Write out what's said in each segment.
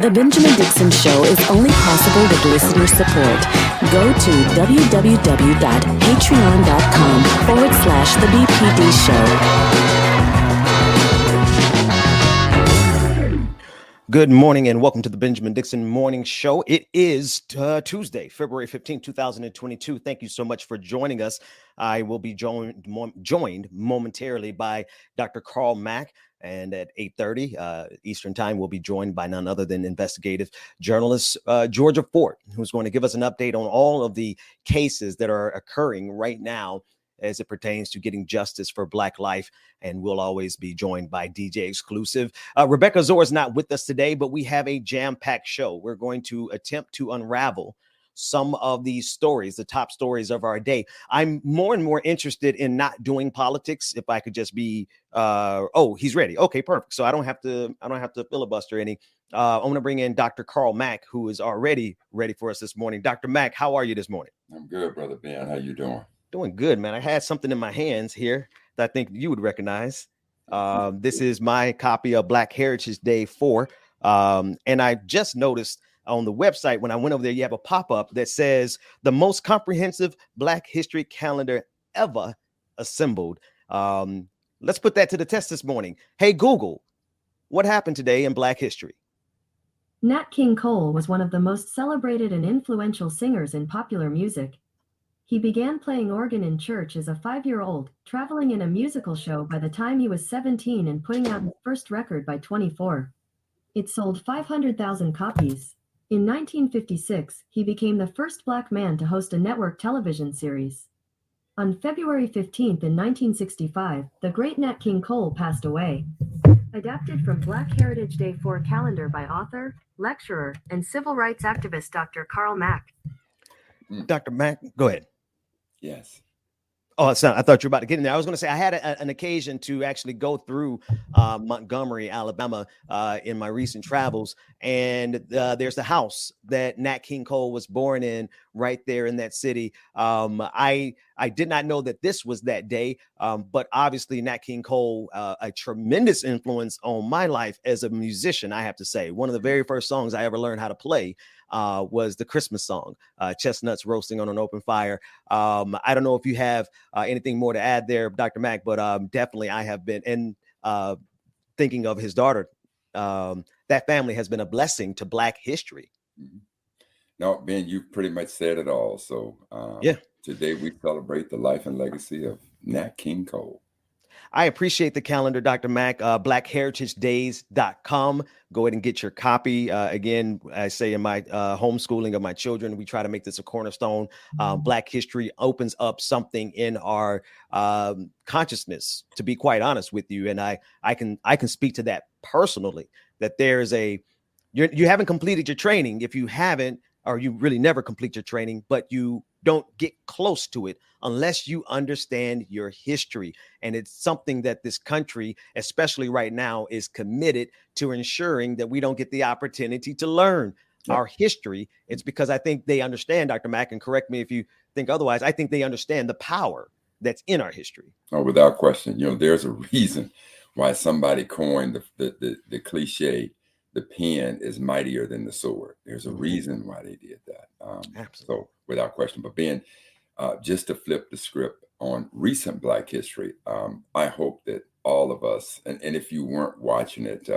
The Benjamin Dixon Show is only possible with listener support. Go to www.patreon.com/The BPD Show. Good morning and welcome to the Benjamin Dixon Morning Show. It is Tuesday, February 15, 2022. Thank you so much for joining us. I will be joined momentarily by Dr. Carl Mack. And at 8:30 Eastern Time, we'll be joined by none other than investigative journalist Georgia Fort, who's going to give us an update on all of the cases that are occurring right now as it pertains to getting justice for Black life. And we'll always be joined by DJ Exclusive. Rebecca Zor is not with us today, but we have a jam-packed show. We're going to attempt to unravel some of these stories, the top stories of our day. I'm more and more interested in not doing politics. If I could just be, oh, he's ready. Okay, perfect. So I don't have to filibuster any. I want to bring in Dr. Carl Mack, who is already ready for us this morning. Dr. Mack, how are you this morning? I'm good, Brother Ben. How you doing? Doing good, man. I had something in my hands here that I think you would recognize. This is my copy of Black Heritage Day 4. And I just noticed on the website, when I went over there, you have a pop-up that says the most comprehensive Black history calendar ever assembled. Let's put that to the test this morning. Hey, Google, what happened today in Black history? Nat King Cole was one of the most celebrated and influential singers in popular music. He began playing organ in church as a 5-year-old, traveling in a musical show by the time he was 17 and putting out his first record by 24. It sold 500,000 copies. In 1956, he became the first Black man to host a network television series. On February 15th in 1965, the great Nat King Cole passed away. Adapted from Black Heritage Day 4 calendar by author, lecturer, and civil rights activist Dr. Carl Mack. Dr. Mack, go ahead. Yes. Oh, I thought you were about to get in there. I was going to say I had an occasion to actually go through Montgomery, Alabama, in my recent travels, and there's the house that Nat King Cole was born in right there in that city. I did not know that this was that day, but obviously Nat King Cole, a tremendous influence on my life as a musician. I have to say, one of the very first songs I ever learned how to play was the Christmas song, Chestnuts Roasting on an Open Fire. I don't know if you have anything more to add there, Dr. Mack, but definitely I have been, and thinking of his daughter, that family has been a blessing to Black history. No, Ben, you pretty much said it all. So yeah, today we celebrate the life and legacy of Nat King Cole. I appreciate the calendar, Dr. Mack. BlackHeritageDays.com. Go ahead and get your copy. Again, I say in my homeschooling of my children, we try to make this a cornerstone. Black history opens up something in our consciousness, to be quite honest with you. And I can speak to that personally, that there's you haven't completed your training if you haven't, or you really never complete your training, but you don't get close to it unless you understand your history. And it's something that this country, especially right now, is committed to ensuring that we don't get the opportunity to learn our history. It's because I think they understand, Dr. Mack, and correct me if you think otherwise, I think they understand the power that's in our history. Oh, without question. There's a reason why somebody coined the cliche, the pen is mightier than the sword. There's a reason why they did that. Absolutely. So without question. But Ben, just to flip the script on recent Black history, I hope that all of us, and if you weren't watching it,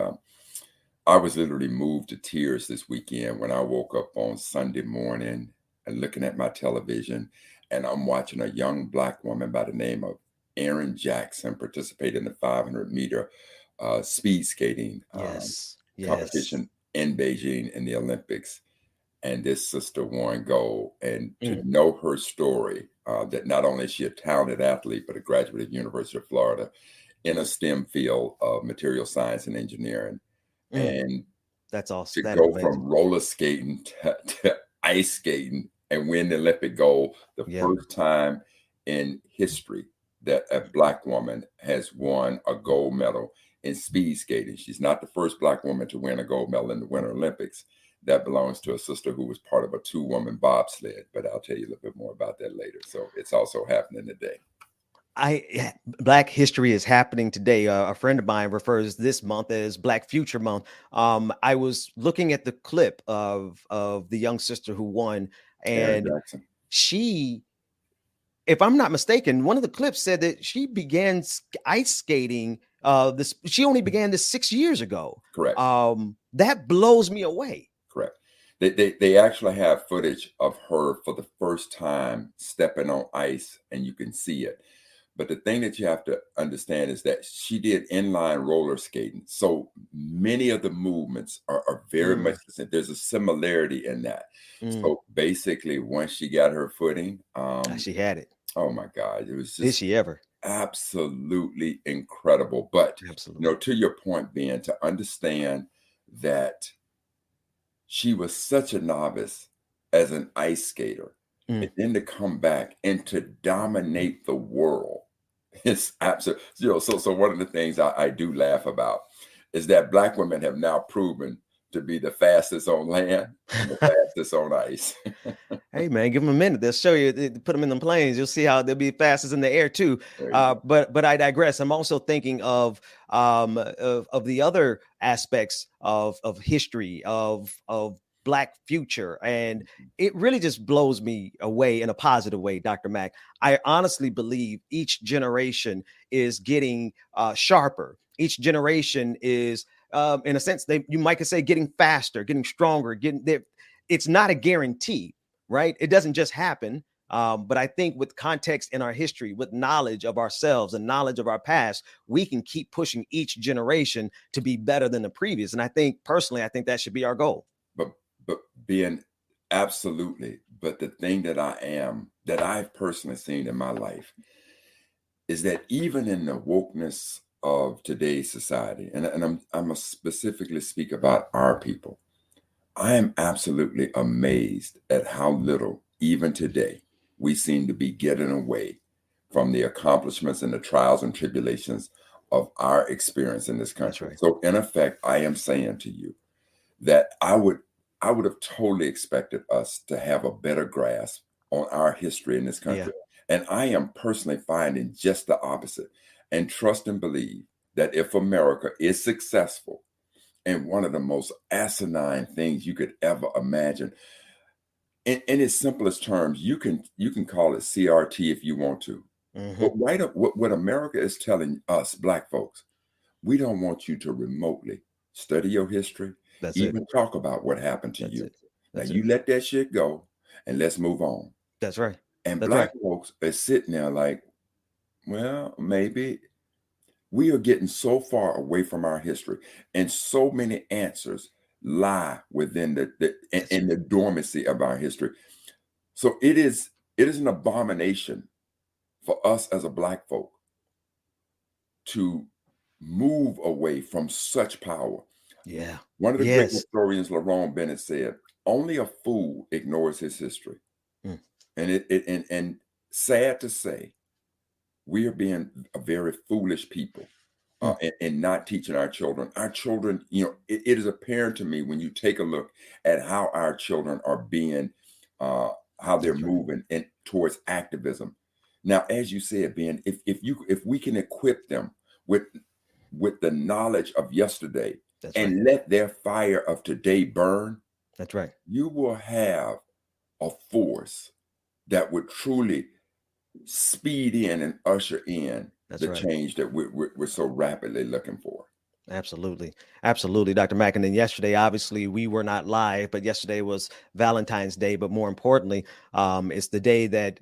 I was literally moved to tears this weekend when I woke up on Sunday morning and looking at my television, and I'm watching a young Black woman by the name of Erin Jackson participate in the 500-meter speed skating competition in Beijing in the Olympics. And this sister won gold. And to know her story, that not only is she a talented athlete, but a graduate of University of Florida in a STEM field of material science and engineering. And that's awesome. To go from roller skating to ice skating and win the Olympic gold, the first time in history that a Black woman has won a gold medal in speed skating. She's not the first Black woman to win a gold medal in the Winter Olympics. That belongs to a sister who was part of a 2-woman bobsled, but I'll tell you a little bit more about that later. So it's also happening today. Black History is happening today. A friend of mine refers this month as Black Future Month. I was looking at the clip of the young sister who won, Aaron and Jackson. she, if I'm not mistaken, one of the clips said that she began ice skating. This she only began this 6 years ago. Correct. That blows me away. Correct. They actually have footage of her for the first time stepping on ice, and you can see it. But the thing that you have to understand is that she did inline roller skating. So many of the movements are very much the same. There's a similarity in that. So basically, once she got her footing, She had it. oh my God, it was Did just she ever? absolutely incredible. But, Absolutely. to your point, Ben, to understand that she was such a novice as an ice skater, and then to come back and to dominate the world. It's absolutely, so one of the things I do laugh about is that Black women have now proven to be the fastest on land and the fastest on ice. Hey man, give them a minute. They'll show you. Put them in the planes. You'll see how they'll be fastest in the air too. There you go. But I digress. I'm also thinking of the other aspects of history of Black future, and it really just blows me away in a positive way, Dr. Mack. I honestly believe each generation is getting sharper. Each generation is, in a sense, you might say, getting faster, getting stronger, getting there. It's not a guarantee, right? It doesn't just happen. But I think with context in our history, with knowledge of ourselves and knowledge of our past, we can keep pushing each generation to be better than the previous. And I think personally, I think that should be our goal. But being absolutely, but the thing that I've personally seen in my life is that even in the wokeness of today's society, and I'm gonna specifically speak about our people, I am absolutely amazed at how little, even today, we seem to be getting away from the accomplishments and the trials and tribulations of our experience in this country. Right. So in effect, I am saying to you that I would have totally expected us to have a better grasp on our history in this country. Yeah. And I am personally finding just the opposite, and trust and believe that if America is successful in one of the most asinine things you could ever imagine, in its simplest terms, you can call it CRT if you want to. But right up, what America is telling us, Black folks, we don't want you to remotely study your history, even talk about what happened to you. Now you let that shit go and let's move on. That's right. And Black folks are sitting there like, well, maybe we are getting so far away from our history, and so many answers lie within the dormancy of our history. So it is an abomination for us as a Black folk to move away from such power. Yeah. One of the great historians, Lerone Bennett, said, "Only a fool ignores his history." And sad to say, we are being a very foolish people and not teaching our children. Our children, it is apparent to me when you take a look at how our children are being, how they're moving towards activism. Now, as you said, Ben, if we can equip them with the knowledge of yesterday and let their fire of today burn, that's right, you will have a force that would truly speed in and usher in the change that we're so rapidly looking for. Absolutely. Absolutely, Dr. Mack. And then yesterday, obviously, we were not live, but yesterday was Valentine's Day. But more importantly, it's the day that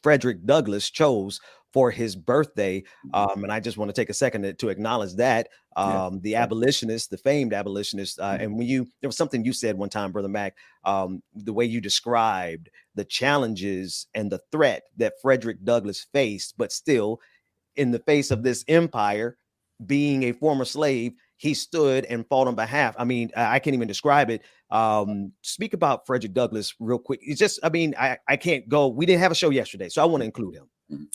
Frederick Douglass chose for his birthday. And I just want to take a second to acknowledge that the abolitionist, the famed abolitionist. And there was something you said one time, Brother Mack, the way you described the challenges and the threat that Frederick Douglass faced, but still in the face of this empire, being a former slave, he stood and fought on behalf. I mean, I can't even describe it. Speak about Frederick Douglass real quick. It's just, I mean, I can't go. We didn't have a show yesterday, so I want to include him.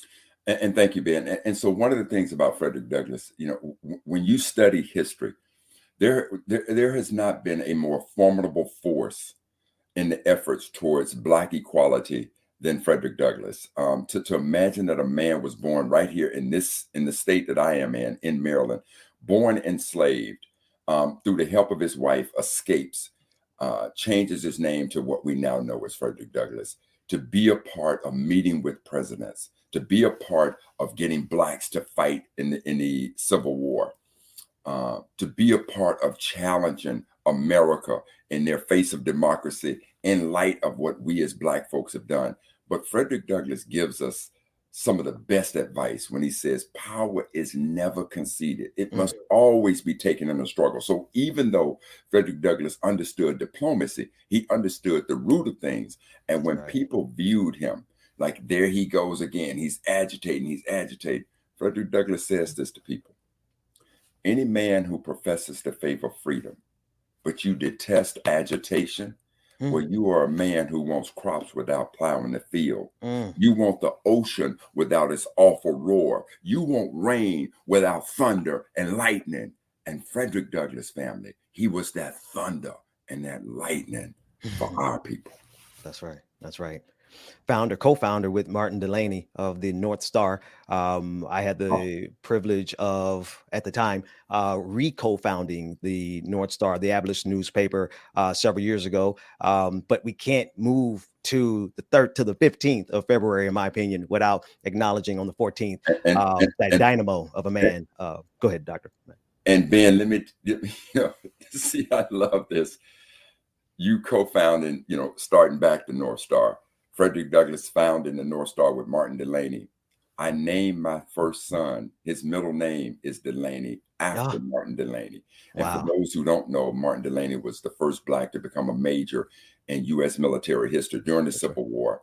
And thank you, Ben. And so one of the things about Frederick Douglass, when you study history, there has not been a more formidable force in the efforts towards Black equality than Frederick Douglass. To imagine that a man was born right here in the state that I am in Maryland, born enslaved, through the help of his wife, escapes, changes his name to what we now know as Frederick Douglass, to be a part of meeting with presidents, to be a part of getting blacks to fight in the Civil War, to be a part of challenging America in their face of democracy in light of what we as black folks have done. But Frederick Douglass gives us some of the best advice when he says power is never conceded. It must always be taken in a struggle. So even though Frederick Douglass understood diplomacy, he understood the root of things. And when people viewed him like, there he goes again, he's agitating. Frederick Douglass says this to people: any man who professes the faith of freedom, but you detest agitation, well, you are a man who wants crops without plowing the field. You want the ocean without its awful roar. You want rain without thunder and lightning. And Frederick Douglass, family, he was that thunder and that lightning for our people. That's right. That's right. Co-founder with Martin Delany of the North Star. I had the privilege of, at the time, co-founding the North Star, the abolition newspaper, several years ago. But we can't move to the 3rd to the 15th of February, in my opinion, without acknowledging on the 14th that dynamo of a man. Go ahead, Doctor. And Ben, let me see, I love this. You co-founding, starting back the North Star. Frederick Douglass founded the North Star with Martin Delany. I named my first son, his middle name is Delany, after Martin Delany. And for those who don't know, Martin Delany was the first black to become a major in U.S. military history during the Civil War.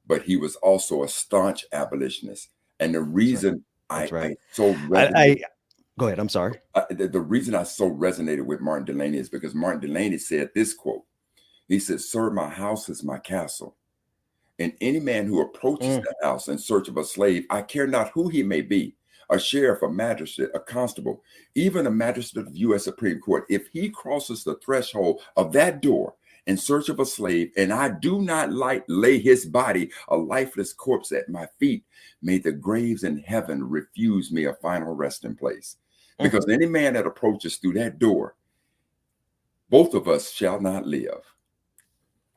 But he was also a staunch abolitionist. And the reason go ahead, I'm sorry. The reason I so resonated with Martin Delany is because Martin Delany said this quote. He said, "Sir, my house is my castle. And any man who approaches the house in search of a slave, I care not who he may be, a sheriff, a magistrate, a constable, even a magistrate of the U.S. Supreme Court, if he crosses the threshold of that door in search of a slave, and I do not lay his body, a lifeless corpse, at my feet, may the graves in heaven refuse me a final resting place. Because any man that approaches through that door, both of us shall not live."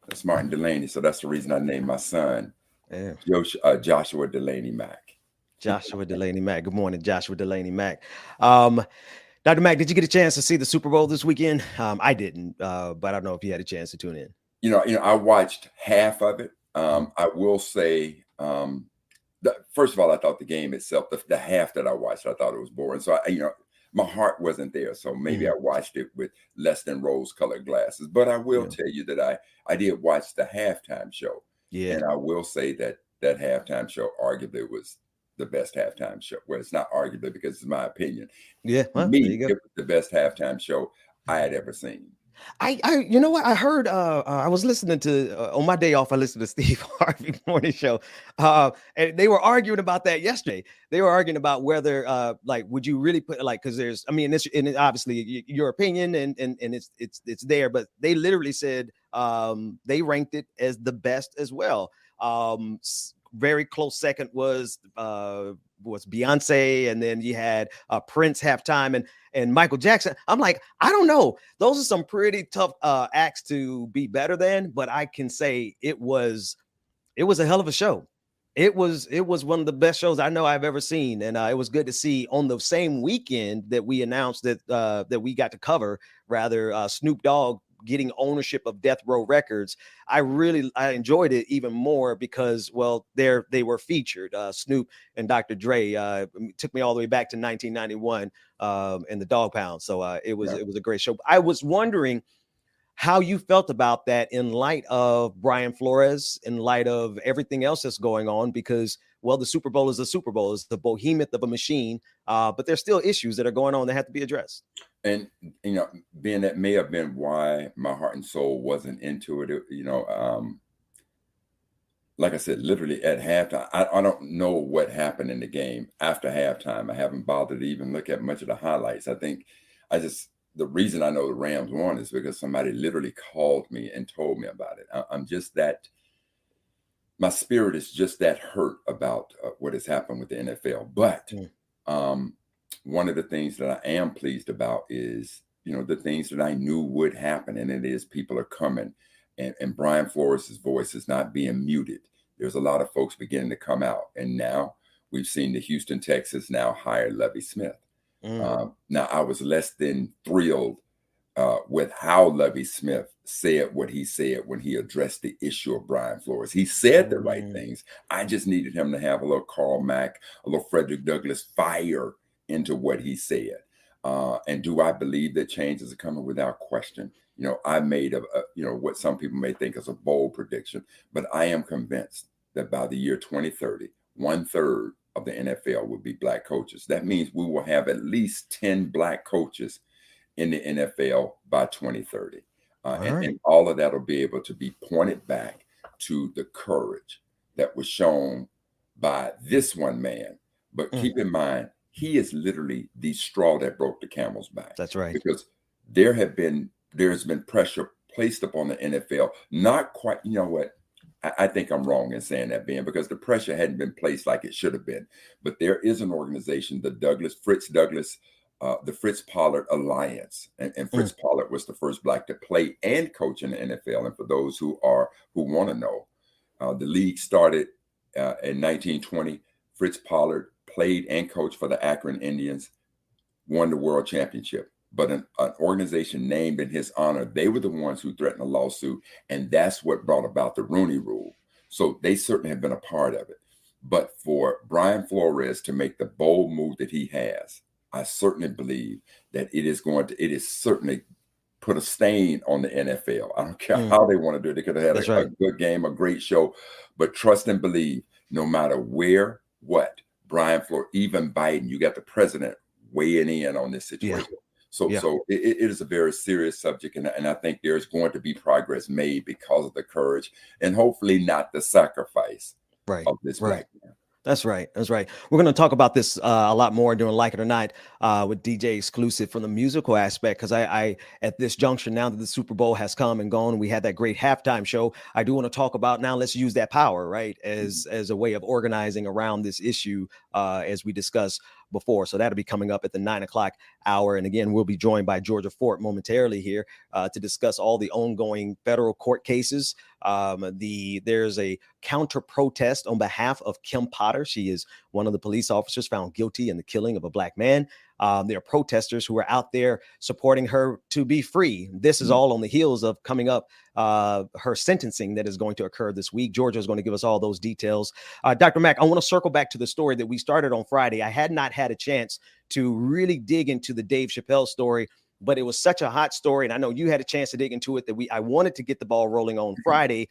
That's Martin Delany. So that's the reason I named my son Joshua Delany Mack. Joshua Delany Mack. Good morning, Joshua Delany Mack. Dr. Mack, did you get a chance to see the Super Bowl this weekend? I didn't, but I don't know if you had a chance to tune in. I watched half of it. I will say, first of all, I thought the game itself, the half that I watched, I thought it was boring. So my heart wasn't there. So maybe I watched it with less than rose-colored glasses. But I will tell you that I did watch the halftime show. Yeah. And I will say that halftime show arguably was the best halftime show. Well, it's not arguably because it's my opinion. Yeah. Well, it was the best halftime show I had ever seen. You know what? I heard, I was listening to, on my day off, I listened to Steve Harvey morning show. And they were arguing about that yesterday. They were arguing about whether, would you really put, cause there's, and obviously your opinion and it's there, but they literally said, they ranked it as the best as well. Very close second was Beyonce, and then you had Prince halftime and Michael Jackson. I'm like, I don't know. Those are some pretty tough acts to be better than, but I can say it was a hell of a show. It was one of the best shows I know I've ever seen, and it was good to see on the same weekend that we announced that we got to cover, Snoop Dogg getting ownership of Death Row Records. I enjoyed it even more because, they were featured. Snoop and Dr. Dre took me all the way back to 1991 in the Dog Pound. So it was a great show. I was wondering how you felt about that in light of Brian Flores, in light of everything else that's going on, because, the Super Bowl is the Super Bowl. It's the behemoth of a machine, but there's still issues that are going on that have to be addressed. And, Ben, that may have been why my heart and soul wasn't into it. Like I said, literally at halftime, I don't know what happened in the game after halftime. I haven't bothered to even look at much of the highlights. The reason I know the Rams won is because somebody literally called me and told me about it. I'm just that my spirit is just that hurt about what has happened with the NFL. But one of the things that I am pleased about is, the things that I knew would happen, and it is people are coming, and Brian Flores' voice is not being muted. There's a lot of folks beginning to come out, and now we've seen the Houston Texans now hire Lovie Smith. Now, I was less than thrilled with how Lovie Smith said what he said when he addressed the issue of Brian Flores. He said the right things. I just needed him to have a little Carl Mack, a little Frederick Douglass fire into what he said. And do I believe that changes are coming? Without question. I made what some people may think is a bold prediction, but I am convinced that by the year 2030, 1/3 of the NFL will be Black coaches. That means we will have at least 10 Black coaches in the NFL by 2030. And all of that will be able to be pointed back to the courage that was shown by this one man. But keep in mind, he is literally the straw that broke the camel's back. That's right. Because there's been pressure placed upon the NFL. Not quite, you know what? I think I'm wrong in saying that, Ben, because the pressure hadn't been placed like it should have been. But there is an organization, the Fritz Pollard Alliance, and Fritz Pollard was the first Black to play and coach in the NFL. And for those who want to know, the league started in 1920. Fritz Pollard played and coached for the Akron Indians, won the world championship. But an organization named in his honor, they were the ones who threatened a lawsuit, and that's what brought about the Rooney Rule. So they certainly have been a part of it. But for Brian Flores to make the bold move that he has, I certainly believe that it is certainly put a stain on the NFL. I don't care how they want to do it. They could have had a good game, a great show, but trust and believe, no matter where, what, Brian Flores, even Biden, you got the president weighing in on this situation. Yeah. So it is a very serious subject, and I think there's going to be progress made because of the courage and hopefully not the sacrifice of this Black man. That's right. We're going to talk about this a lot more during Like It or Not with DJ Exclusive from the musical aspect, because I at this juncture, now that the Super Bowl has come and gone, we had that great halftime show. I do want to talk about now, let's use that power, right, as a way of organizing around this issue as we discussed before. So that'll be coming up at the 9:00 hour. And again, we'll be joined by Georgia Fort momentarily here to discuss all the ongoing federal court cases. There's a counter protest on behalf of Kim Potter. She is one of the police officers found guilty in the killing of a Black man. There are protesters who are out there supporting her to be free. This is all on the heels of coming up her sentencing that is going to occur this week. Georgia is going to give us all those details. Dr. Mack, I want to circle back to the story that we started on Friday. I had not had a chance to really dig into the Dave Chappelle story, but it was such a hot story, and I know you had a chance to dig into it, that I wanted to get the ball rolling on Friday.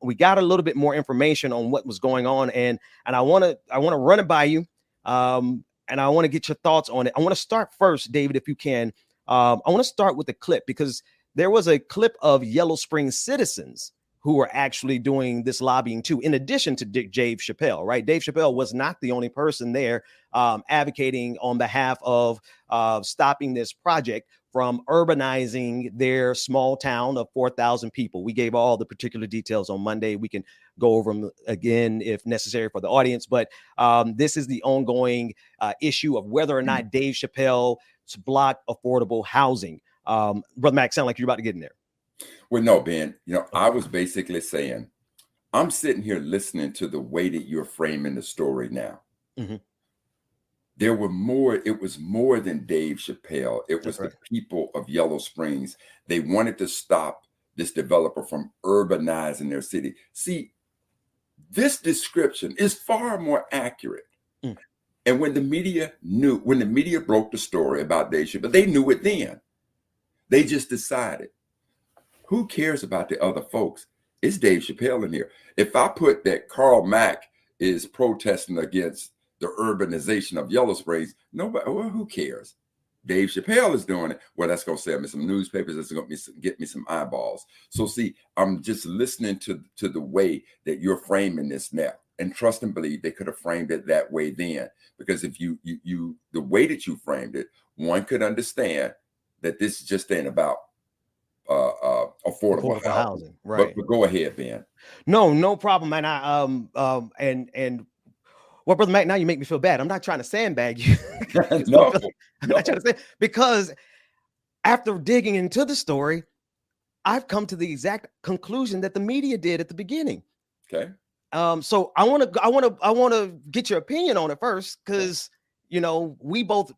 We got a little bit more information on what was going on, and I want to run it by you, and I want to get your thoughts on it. I want to start first, David, if you can. I want to start with the clip, because there was a clip of Yellow Springs citizens who were actually doing this lobbying too, in addition to Dave Chappelle, right? Dave Chappelle was not the only person there advocating on behalf of stopping this project from urbanizing their small town of 4,000 people. We gave all the particular details on Monday. We can go over them again if necessary for the audience, but this is the ongoing issue of whether or not Dave Chappelle blocked affordable housing. Brother Mac, sound like you're about to get in there. Well, no, Ben, I was basically saying, I'm sitting here listening to the way that you're framing the story now. Mm-hmm. It was more than Dave Chappelle. It was the people of Yellow Springs. They wanted to stop this developer from urbanizing their city. See, this description is far more accurate. Mm. And when the media broke the story about Dave Chappelle, they knew it then. They just decided, who cares about the other folks? It's Dave Chappelle in here. If I put that Carl Mack is protesting against the urbanization of Yellow Springs, nobody, well, who cares? Dave Chappelle is doing it. Well, that's going to sell me some newspapers. That's going to get me some eyeballs. So see, I'm just listening to the way that you're framing this now. And trust and believe they could have framed it that way then. Because if you the way that you framed it, one could understand that this just ain't about affordable housing. housing, right? But go ahead, Ben. No problem, man. And well, brother Mac, now you make me feel bad. I'm not trying to sandbag you. No, I'm not trying to say, because after digging into the story, I've come to the exact conclusion that the media did at the beginning. Okay. So I want to get your opinion on it first, because you know we both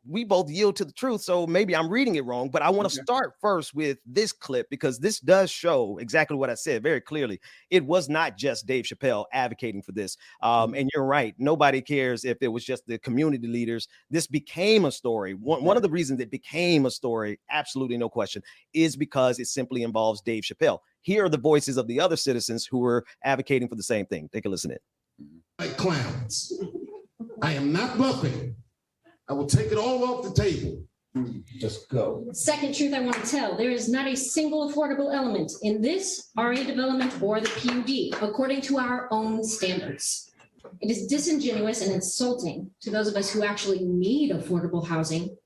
yield to the truth. So maybe I'm reading it wrong, but I want to start first with this clip, because this does show exactly what I said very clearly. It was not just Dave Chappelle advocating for this. And you're right. Nobody cares if it was just the community leaders. This became a story. One of the reasons it became a story, absolutely no question, is because it simply involves Dave Chappelle. Here are the voices of the other citizens who were advocating for the same thing. Take a listen in. Like clowns. I am not bluffing. I will take it all off the table. Just go. Second truth I want to tell, there is not a single affordable element in this RA development or the PUD, according to our own standards. It is disingenuous and insulting to those of us who actually need affordable housing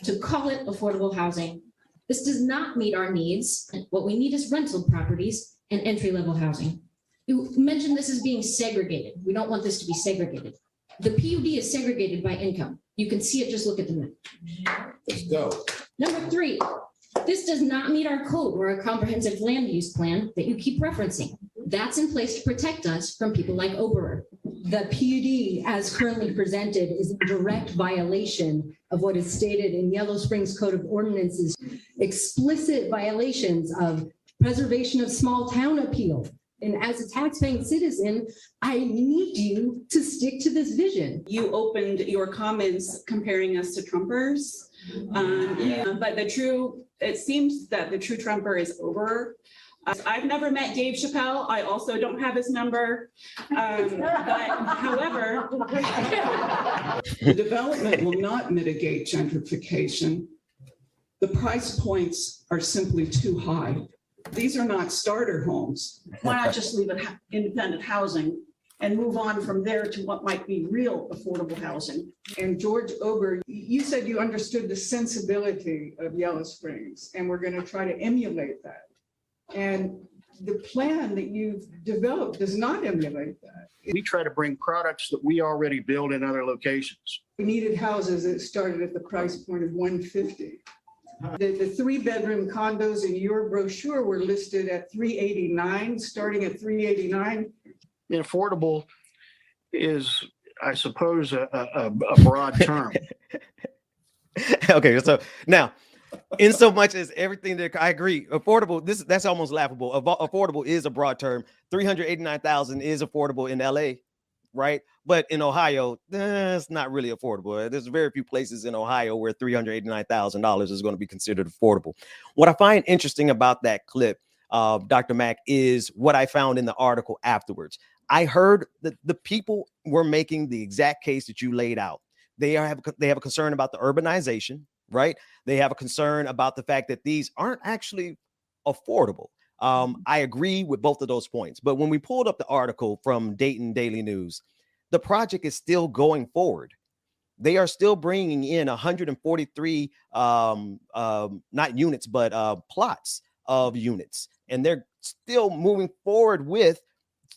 to call it affordable housing. This does not meet our needs. What we need is rental properties and entry-level housing. You mentioned this as being segregated. We don't want this to be segregated. The PUD is segregated by income. You can see it, just look at the map. Let's go. Number 3, this does not meet our code or a comprehensive land use plan that you keep referencing. That's in place to protect us from people like Oberer. The PUD as currently presented is in direct violation of what is stated in Yellow Springs Code of Ordinances, explicit violations of preservation of small town appeal. And as a taxpaying citizen, I need you to stick to this vision. You opened your comments comparing us to Trumpers, but it seems that the true Trumper is over. I've never met Dave Chappelle. I also don't have his number. However, the development will not mitigate gentrification. The price points are simply too high. These are not starter homes. why not just leave it independent housing and move on from there to what might be real affordable housing? And George Ober, you said you understood the sensibility of Yellow Springs, and we're going to try to emulate that. And the plan that you've developed does not emulate that. We try to bring products that we already build in other locations. We needed houses that started at the price point of $150. The 3-bedroom condos in your brochure were listed at $389, starting at $389. And affordable is, I suppose, a broad term. Okay, so now, in so much as everything that I agree, affordable, that's almost laughable. Affordable is a broad term. 389,000 is affordable in LA, right? But in Ohio, it's not really affordable. There's very few places in Ohio where $389,000 is going to be considered affordable. What I find interesting about that clip, Dr. Mack, is what I found in the article afterwards. I heard that the people were making the exact case that you laid out. They have a concern about the urbanization, right? They have a concern about the fact that these aren't actually affordable. I agree with both of those points. But when we pulled up the article from Dayton Daily News, the project is still going forward. They are still bringing in 143, not units, but plots of units. And they're still moving forward with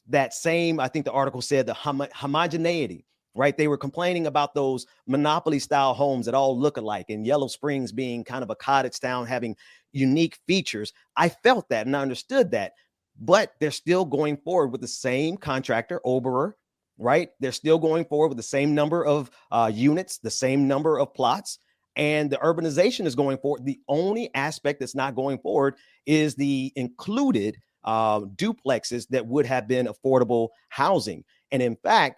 that same, I think the article said, the homogeneity, right? They were complaining about those monopoly style homes that all look alike, and Yellow Springs being kind of a cottage town having unique features. I felt that and I understood that, but they're still going forward with the same contractor, Oberer, right? They're still going forward with the same number of units, the same number of plots, and the urbanization is going forward. The only aspect that's not going forward is the included duplexes that would have been affordable housing. And in fact,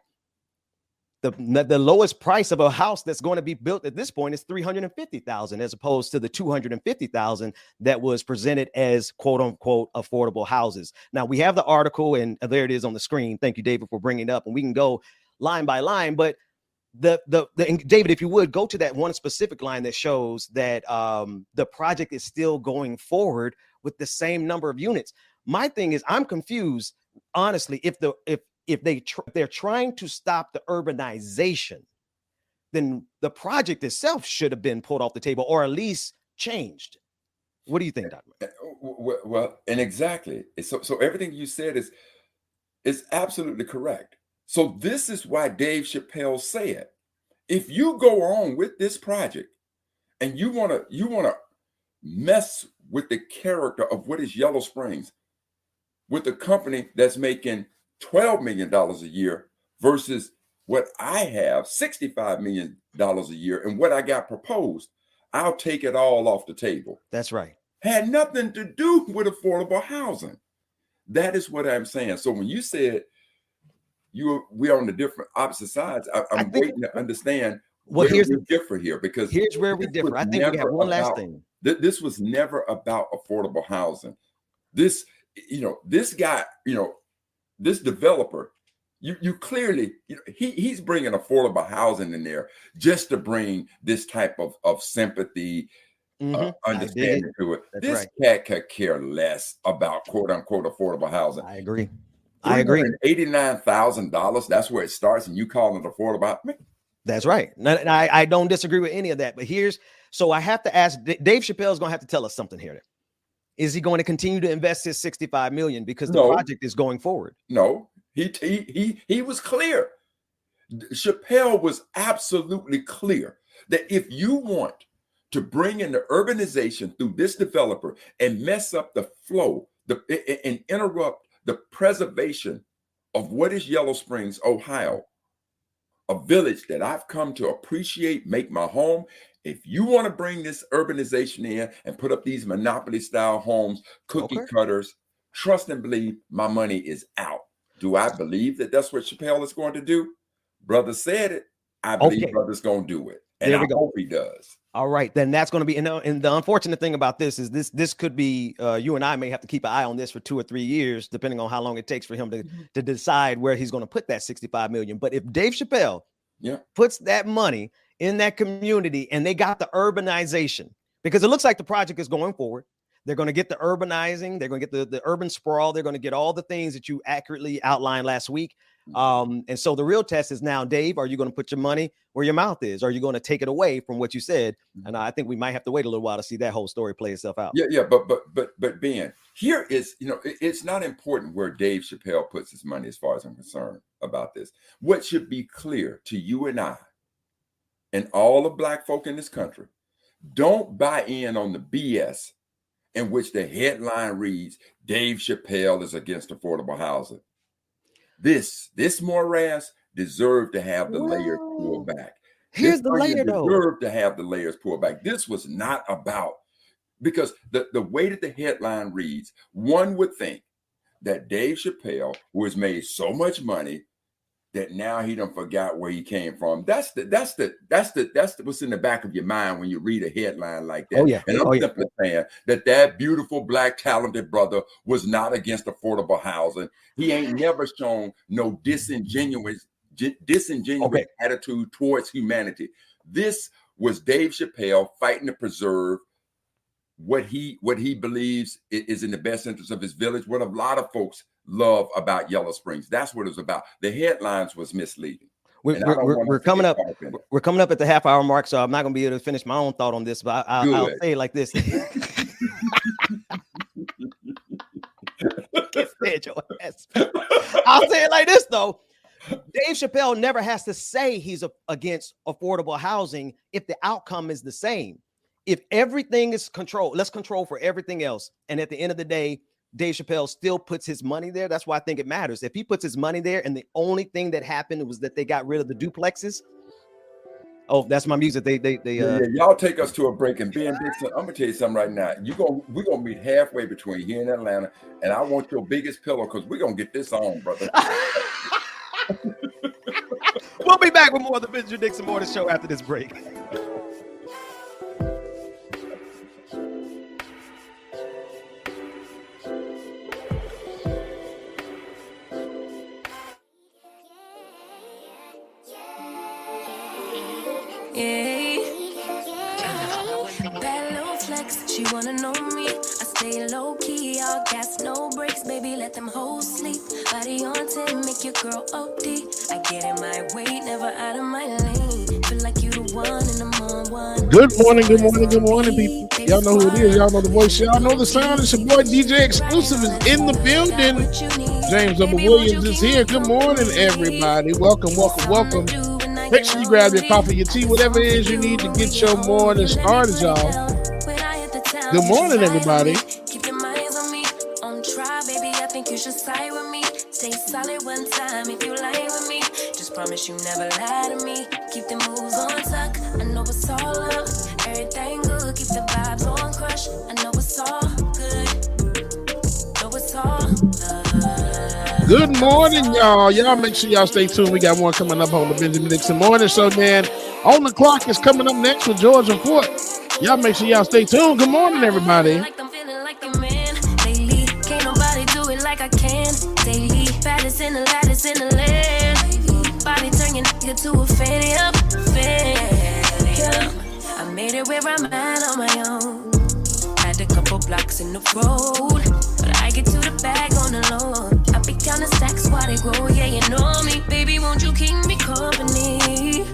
the lowest price of a house that's going to be built at this point is $350,000, as opposed to the $250,000 that was presented as quote unquote affordable houses. Now we have the article, and there it is on the screen. Thank you, David, for bringing it up, and we can go line by line. But David, if you would go to that one specific line that shows that the project is still going forward with the same number of units. My thing is, I'm confused, honestly, if they're trying to stop the urbanization, then the project itself should have been pulled off the table or at least changed. What do you think, Dr.? Well, and exactly. So everything you said is absolutely correct. So this is why Dave Chappelle said, if you go on with this project and you wanna mess with the character of what is Yellow Springs, with a company that's making $12 million a year versus what I have, $65 million a year, and what I got proposed, I'll take it all off the table. That's right. Had nothing to do with affordable housing. That is what I'm saying. So when you said we're on the different opposite sides, I'm waiting to understand where we differ here, because here's where we differ. I think we got one last thing. This was never about affordable housing. This guy, this developer, you clearly, he's bringing affordable housing in there just to bring this type of sympathy, understanding to it. This cat could care less about quote unquote affordable housing. I agree. $89,000. That's where it starts, and you call it affordable. That's right. I don't disagree with any of that. But so I have to ask, Dave Chappelle is going to have to tell us something here. Is he going to continue to invest his $65 million because the project is going forward? No, he was clear. Chappelle was absolutely clear that if you want to bring in the urbanization through this developer and mess up the flow, and interrupt the preservation of what is Yellow Springs, Ohio, a village that I've come to appreciate, make my home. If you want to bring this urbanization in and put up these monopoly style homes, cookie cutters, trust and believe my money is out. Do I believe that that's what Chappelle is going to do? Brother said it. I believe brother's going to do it. And I hope he does. All right, then that's going to be, and the unfortunate thing about this is this could be, you and I may have to keep an eye on this for 2 or 3 years, depending on how long it takes for him to decide where he's going to put that $65 million. But if Dave Chappelle puts that money in that community and they got the urbanization, because it looks like the project is going forward. They're going to get the urbanizing. They're going to get the urban sprawl. They're going to get all the things that you accurately outlined last week. And so the real test is now, Dave, are you going to put your money where your mouth is? Are you going to take it away from what you said? And I think we might have to wait a little while to see that whole story play itself out. Yeah. But Ben, here is, it's not important where Dave Chappelle puts his money as far as I'm concerned about this. What should be clear to you and I and all the Black folk in this country, don't buy in on the BS in which the headline reads, Dave Chappelle is against affordable housing. This morass deserved to have the layers pulled back. Here's the layer, though. Deserved to have the layers pulled back. This was not about, because the way that the headline reads, one would think that Dave Chappelle, who has made so much money, that now he done forgot where he came from. That's what's in the back of your mind when you read a headline like that. And I'm simply saying that beautiful Black talented brother was not against affordable housing. He ain't never shown no disingenuous attitude towards humanity. This was Dave Chappelle fighting to preserve what he believes is in the best interest of his village, what a lot of folks love about Yellow Springs. That's what it was about. The headlines was misleading. We're coming up. We're coming up at the half hour mark, so I'm not going to be able to finish my own thought on this, but I'll say it like this. I'll say it like this, though. Dave Chappelle never has to say he's against affordable housing if the outcome is the same. If everything is controlled, let's control for everything else. And at the end of the day, Dave Chappelle still puts his money there. That's why I think it matters. If he puts his money there and the only thing that happened was that they got rid of the duplexes. Oh, that's my music. Y'all take us to a break. And Ben Dixon, I'm gonna tell you something right now. We're gonna meet halfway between here and Atlanta, and I want your biggest pillow because we're gonna get this on, brother. We'll be back with more of the Benjamin Dixon Morning Show after this break. Bad little flex, she wanna know me. I stay low key, all gas, no brakes, baby, let them hoes sleep. Body on 10, make your girl OD. I get in my way, never out of my lane. Feel like you the one and I'm on one. Good morning, people. Y'all know who it is. Y'all know the voice. Y'all know the sound. It's your boy DJ Exclusive is in the building. James W. Williams is here. Good morning, everybody. Welcome. Make sure you grab your coffee, your tea, whatever it is you need to get your morning started, y'all. Good morning, everybody. Keep your minds on me. On try, baby. I think you should side with me. Stay solid one time if you lie with me. Just promise you never lie to me. Keep the moves on tuck. I know it's all love. Everything good. Keep the vibes on crush. I know it's all good. Know it's all love. Good morning, y'all. Y'all make sure y'all stay tuned. We got one coming up on the Benjamin Dixon Morning Show, man. On the Clock is coming up next with George and Fort. Y'all make sure y'all stay tuned. Good morning, everybody. Like I'm feeling like a man. Lately, can't nobody do it like I can. Daily, baddest in the lattice in the land. Body turn your nigga to a fatty up. I made it where I'm at on my own. Had a couple blocks in the road, but I get to the bag on the low. I be counting stacks while they grow. Yeah, you know me, baby. Won't you keep me company?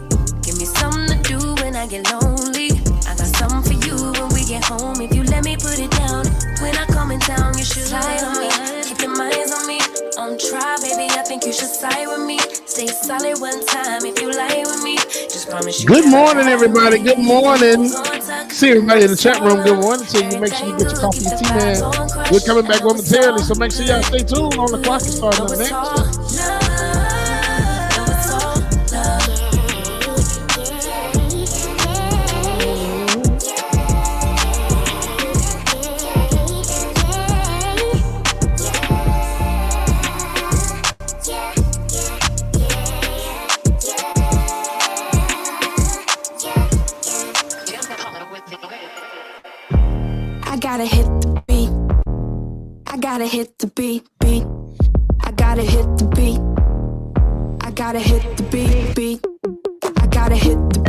Give me something to do when I get lonely. I got something for you when we get home. If you let me put it down, when I come in town, you should slide on me. Keep your minds on me. On try, baby. I think you should side with me. Stay solid one time if you lie with me. Just promise you. Good morning, everybody. Good morning. See everybody in the chat room. Good morning to you. Make sure you get your coffee and tea, man. We're coming back momentarily, so make sure y'all stay tuned. On the Clock is starting up next. I gotta hit the beat. I gotta hit the beat. I gotta hit the beat. I gotta hit the beat. I gotta hit the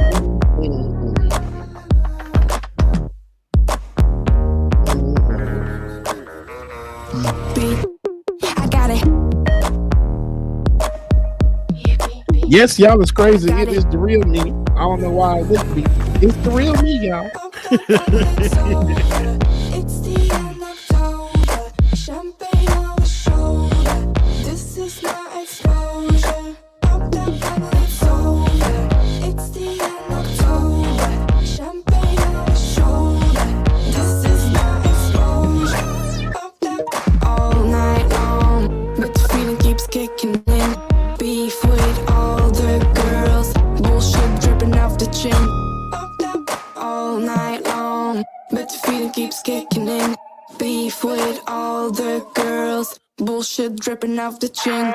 beat. I gotta. Yes, y'all, it's crazy. It is the real me. I don't know why it would be. It's the real me, y'all. It's the end of October. Champagne on my shoulder. This is my exposure. I'm done and it's over. It's the end of October. Champagne on my shoulder. This is my exposure. I'm done all night long, but the feeling keeps kicking in. Beef with all the girls. Bullshit dripping off the chin. All night long, but the feeling keeps kicking in. Beef with all the girls. Bullshit dripping off the chin.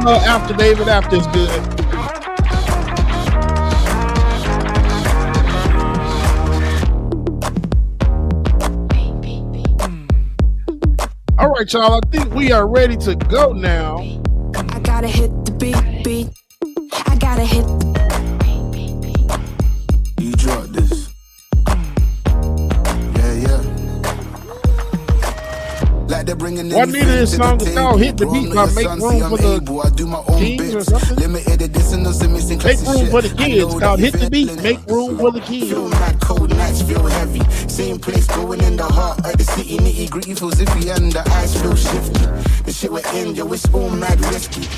After David, after is good. All right, y'all. I think we are ready to go now. I gotta hit the beat. I gotta hit the You drop this. Yeah. Like they're bringing What needed this song is called Hit the Beat by Make Room for the Kings or something? Make Room for the Kids. Called Hit the Beat, Make Room for the Kids. Feel like cold nights feel heavy. Same place going in the heart of the city. Nitty gritty feels iffy and the eyes feel shifty. The shit we're in, yo, it's all mad risky.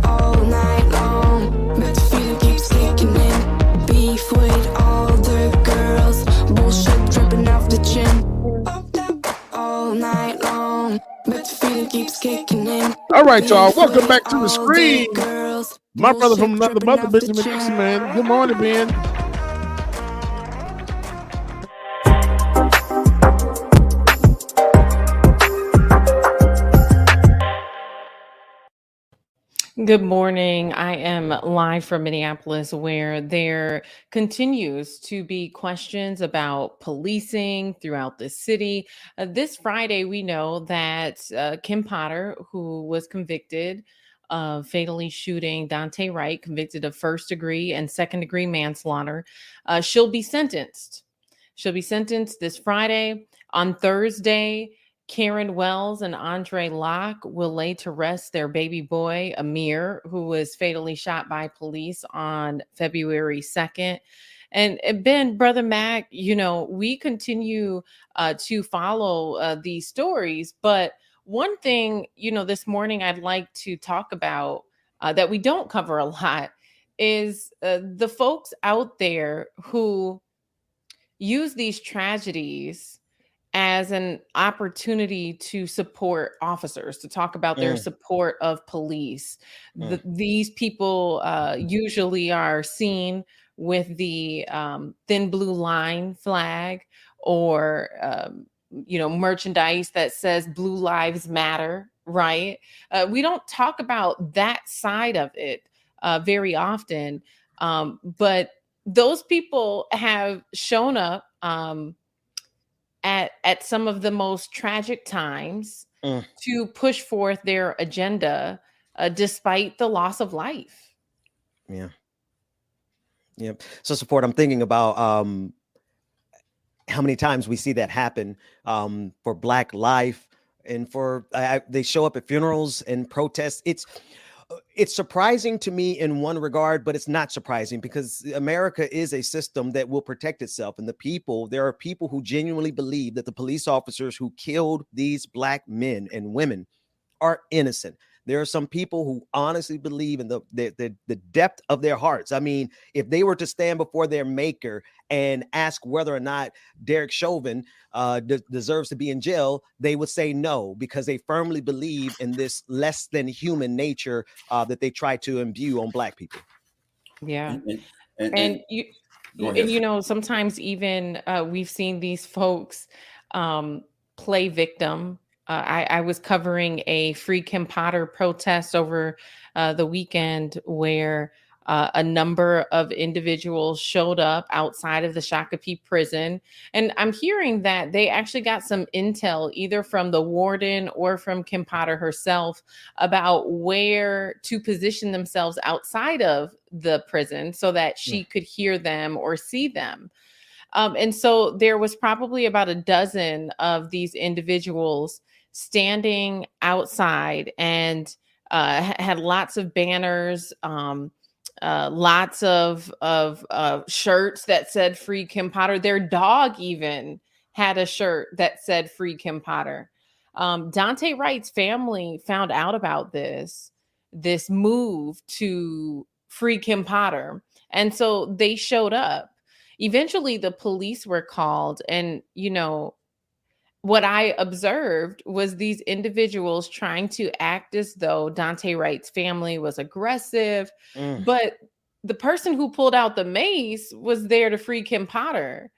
all night long, but the feeling keeps kicking in. Beef with all the girls. Bullshit dripping off the chin. All night long, but the feeling keeps kicking in. All right, y'all. Welcome back to the screen. My brother from another mother, Benjamin Dixon, man. Good morning, Ben. Good morning. I am live from Minneapolis, where there continues to be questions about policing throughout the city. This Friday, we know that Kim Potter, who was convicted of fatally shooting Dante Wright, convicted of first-degree and second-degree manslaughter, she'll be sentenced. She'll be sentenced this Friday. On Thursday, Karen Wells and Andre Locke will lay to rest their baby boy, Amir, who was fatally shot by police on February 2nd. And Ben, Brother Mac, we continue to follow these stories. But one thing, this morning I'd like to talk about that we don't cover a lot is the folks out there who use these tragedies as an opportunity to support officers, to talk about their support of police. These people usually are seen with the thin blue line flag or, merchandise that says Blue Lives Matter, right? We don't talk about that side of it very often, but those people have shown up at some of the most tragic times to push forth their agenda despite the loss of life. Yeah. So support, I'm thinking about how many times we see that happen for Black life and for they show up at funerals and protests. It's surprising to me in one regard, but it's not surprising because America is a system that will protect itself. And there are people who genuinely believe that the police officers who killed these Black men and women are innocent. There are some people who honestly believe in the depth of their hearts. I mean, if they were to stand before their maker and ask whether or not Derek Chauvin deserves to be in jail, they would say no, because they firmly believe in this less than human nature that they try to imbue on Black people. Yeah. And sometimes even we've seen these folks play victim. I was covering a Free Kim Potter protest over the weekend where a number of individuals showed up outside of the Shakopee prison. And I'm hearing that they actually got some intel either from the warden or from Kim Potter herself about where to position themselves outside of the prison so that she could hear them or see them. And so there was probably about a dozen of these individuals standing outside and had lots of banners, lots of shirts that said Free Kim Potter. Their dog even had a shirt that said Free Kim Potter. Dante Wright's family found out about this move to Free Kim Potter. And so they showed up. Eventually the police were called, and, what I observed was these individuals trying to act as though Dante Wright's family was aggressive, but the person who pulled out the mace was there to free Kim Potter.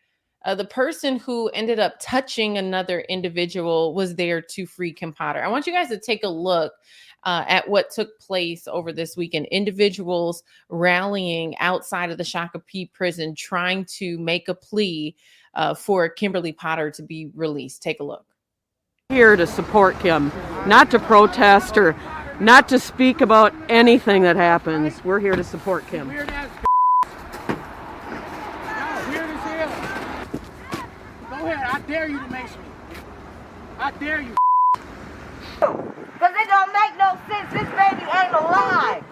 The person who ended up touching another individual was there to free Kim Potter. I want you guys to take a look at what took place over this weekend. Individuals rallying outside of the Shakopee prison, trying to make a plea for Kimberly Potter to be released. Take a look. Here to support Kim, not to protest or not to speak about anything that happens. We're here to support Kim. Weird as hell. Go ahead, I dare you to make me. I dare you. Because it don't make no sense. This baby ain't alive.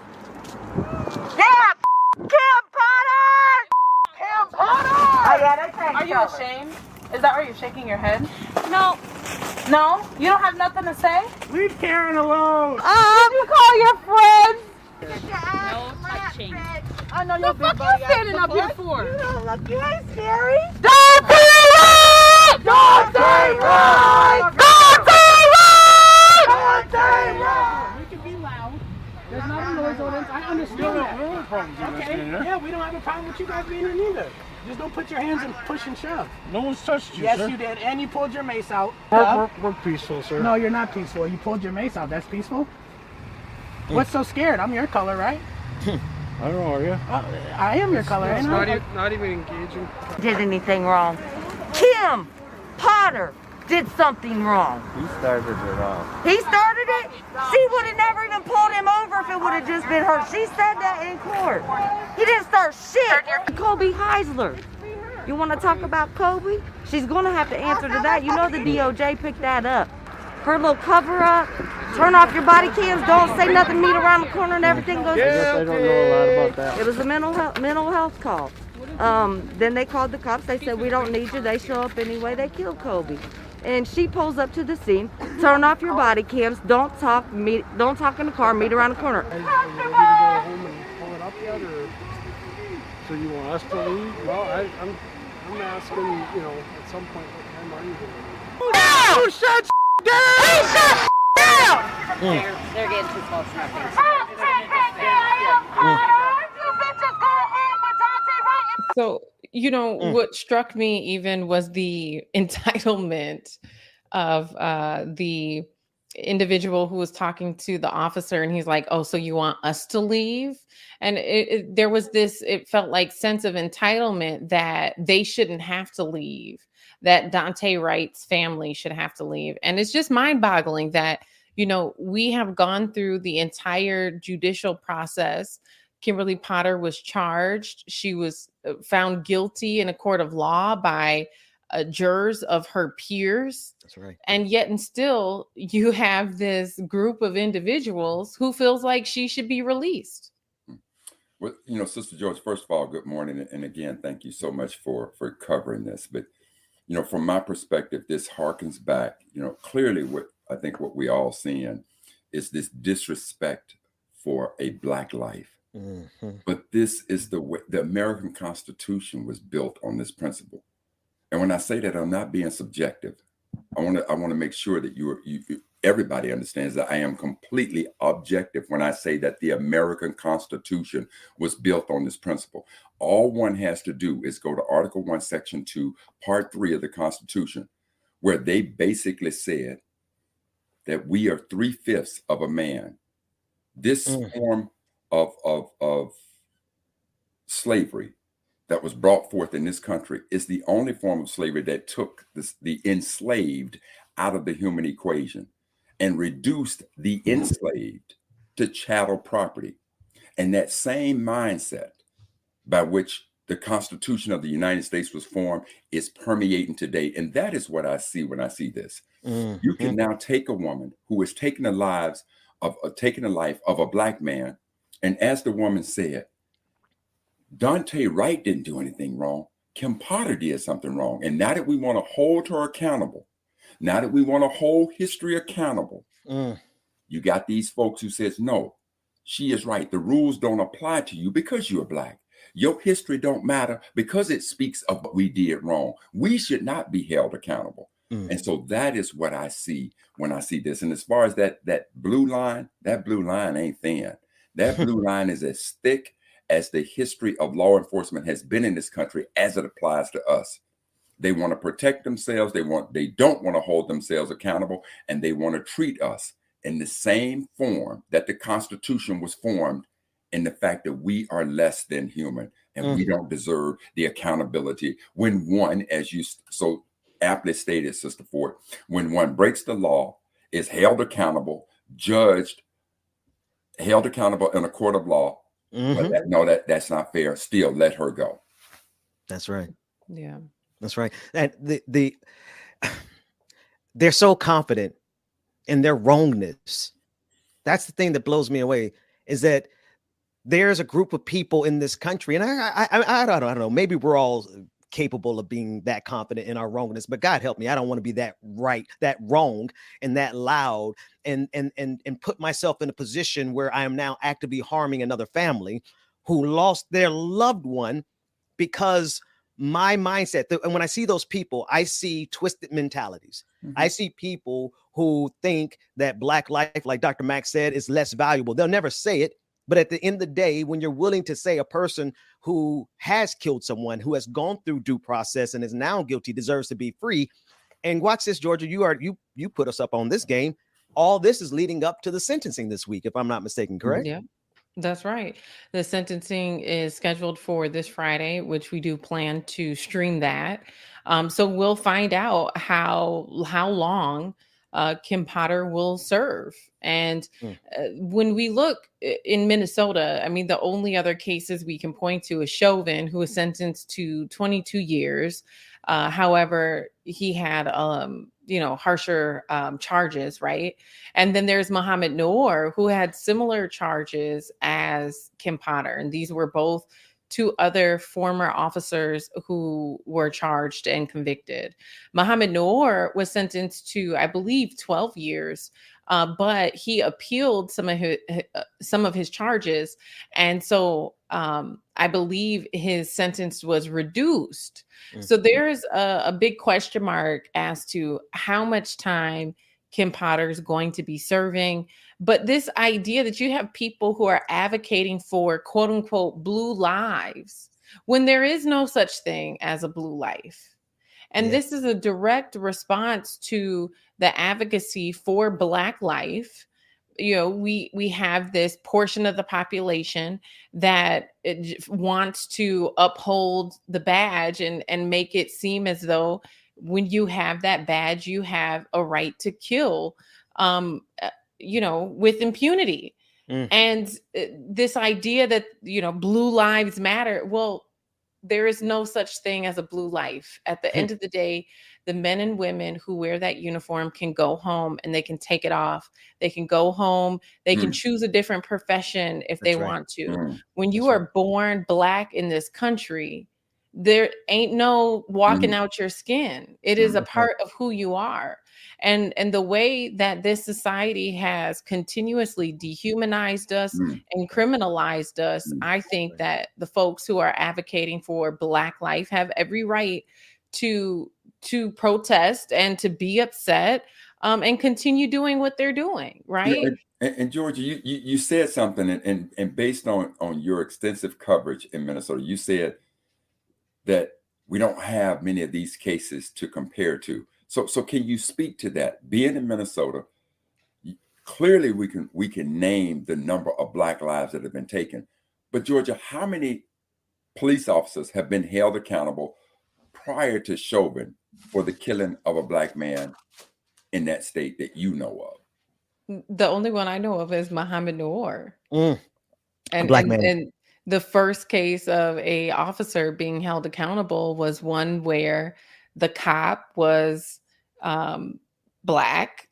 Yeah, Kim Potter! Kim Potter! Oh, yeah, they can't. Are you ashamed? Is that why you're shaking your head? No. No? You don't have nothing to say? Leave Karen alone. Did you call your friends? No touching. I know you're big buddy. Standing up here for? You don't look, you ain't scary. Dante Wright! Dante Wright! Dante Wright! We can be loud. There's not a noise ordinance. I understand that. We don't have problems okay. Yeah, we don't have a problem with you guys being in either. Just don't put your hands and push and shove. No one's touched you, Yes, sir. You did, and you pulled your mace out. We're peaceful, sir. No, you're not peaceful. You pulled your mace out. That's peaceful? What's so scared? I'm your color, right? I don't know, are you? I am your color, ain't I? Not even engaging. Did anything wrong. Kim Potter did something wrong. He started it off. He started it? She would have never even pulled him over if it would have just been her. She said that in court. He didn't start shit. Kobe Heisler. You want to talk about Kobe? She's going to have to answer to that. You know the DOJ picked that up. her little cover up. Turn off your body cams. Don't say nothing. Meet around the corner and everything goes. I guess I don't know a lot about that. It was a mental health call. Then they called the cops. They said, we don't need you. They show up anyway. They killed Kobe. And she pulls up to the scene. Turn off your body cams. Don't talk in the car. Meet around the corner. Are you ready to go home and pull it up yet, or so you want us to leave? Well, I'm asking, you know, at some point, what time are you going to leave? No! Who shut down? Who shut down? They're getting too close now. So, you know, what struck me even was the entitlement of the individual who was talking to the officer, and he's like, oh, so you want us to leave? And there was this, it felt like, sense of entitlement that they shouldn't have to leave, that Dante Wright's family should have to leave. And it's just mind-boggling that, you know, we have gone through the entire judicial process. Kimberly Potter was charged. She was found guilty in a court of law by jurors of her peers. That's right. And yet and still you have this group of individuals who feels like she should be released. Well, you know, Sister George, first of all, good morning. And again, thank you so much for covering this. But, you know, from my perspective, this harkens back, you know, clearly what I think what we all seeing is this disrespect for a Black life. Mm-hmm. But this is the way the American Constitution was built on this principle. And when I say that, I'm not being subjective. I want to make sure that everybody understands that I am completely objective when I say that the American Constitution was built on this principle. All one has to do is go to Article 1, Section 2, Part 3 of the Constitution, where they basically said that we are 3/5 of a man. This form of slavery that was brought forth in this country is the only form of slavery that took the enslaved out of the human equation and reduced the enslaved to chattel property. And that same mindset by which the Constitution of the United States was formed is permeating today. And that is what I see when I see this. You can now take a woman who is taking the life of a Black man, and as the woman said, Dante Wright didn't do anything wrong. Kim Potter did something wrong. And now that we want to hold her accountable, now that we want to hold history accountable, you got these folks who says, no, she is right. The rules don't apply to you because you're Black. Your history don't matter because it speaks of what we did wrong. We should not be held accountable. And so that is what I see when I see this. And as far as that blue line ain't thin. That blue line is as thick as the history of law enforcement has been in this country as it applies to us. They want to protect themselves. They don't want to hold themselves accountable, and they want to treat us in the same form that the Constitution was formed, in the fact that we are less than human and we don't deserve the accountability when one, as you so aptly stated, Sister Ford, when one breaks the law, is held accountable, judged, held accountable in a court of law. But that's not fair. Still, let her go. That's right. Yeah, that's right. And they're so confident in their wrongness. That's the thing that blows me away, is that there's a group of people in this country, and I don't know, maybe we're all capable of being that confident in our wrongness, but God help me, I don't want to be that wrong and that loud and put myself in a position where I am now actively harming another family who lost their loved one because my mindset. And when I see those people, I see twisted mentalities. I see people who think that Black life, like Dr. Mack said, is less valuable. They'll never say it. But at the end of the day, when you're willing to say a person who has killed someone, who has gone through due process and is now guilty, deserves to be free. And watch this, Georgia, you put us up on this game. All this is leading up to the sentencing this week, if I'm not mistaken, correct? Yeah, that's right. The sentencing is scheduled for this Friday, which we do plan to stream that. So we'll find out how long Kim Potter will serve. And when we look in Minnesota, I mean, the only other cases we can point to is Chauvin, who was sentenced to 22 years. However, he had harsher charges, right? And then there's Muhammad Noor, who had similar charges as Kim Potter. And these were both two other former officers who were charged and convicted. Muhammad Noor was sentenced to, I believe, 12 years, but he appealed some of his charges. And so I believe his sentence was reduced. So there's a big question mark as to how much time Kim Potter is going to be serving. But this idea that you have people who are advocating for quote unquote blue lives when there is no such thing as a blue life. And this is a direct response to the advocacy for Black life. We have this portion of the population that wants to uphold the badge and make it seem as though when you have that badge, you have a right to kill, with impunity. And this idea that, blue lives matter. Well, there is no such thing as a blue life. At the end of the day, the men and women who wear that uniform can go home and they can take it off. They can go home. They can choose a different profession if they want to. When you are born Black in this country, there ain't no walking out your skin. It is a part of who you are. And the way that this society has continuously dehumanized us and criminalized us, I think that the folks who are advocating for Black life have every right to protest and to be upset and continue doing what they're doing, right? And Georgia, you said something, and based on your extensive coverage in Minnesota, you said that we don't have many of these cases to compare to. So can you speak to that? Being in Minnesota, clearly we can name the number of Black lives that have been taken. But Georgia, how many police officers have been held accountable prior to Chauvin for the killing of a Black man in that state that you know of? The only one I know of is Muhammad Noor. A Black man. And the first case of a officer being held accountable was one where the cop was Black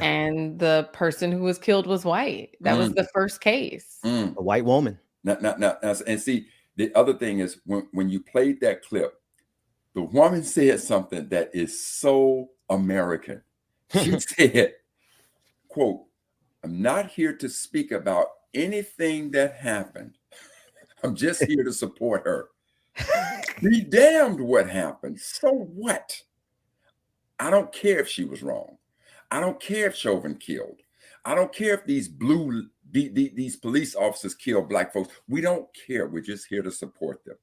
and the person who was killed was white. That was the first case. A white woman. Now, and see, the other thing is when you played that clip, the woman said something that is so American. She said, quote, "I'm not here to speak about anything that happened. I'm just here to support her." Be damned what happened. So what? I don't care if she was wrong. I don't care if Chauvin killed. I don't care if these police officers kill Black folks. We don't care. We're just here to support them.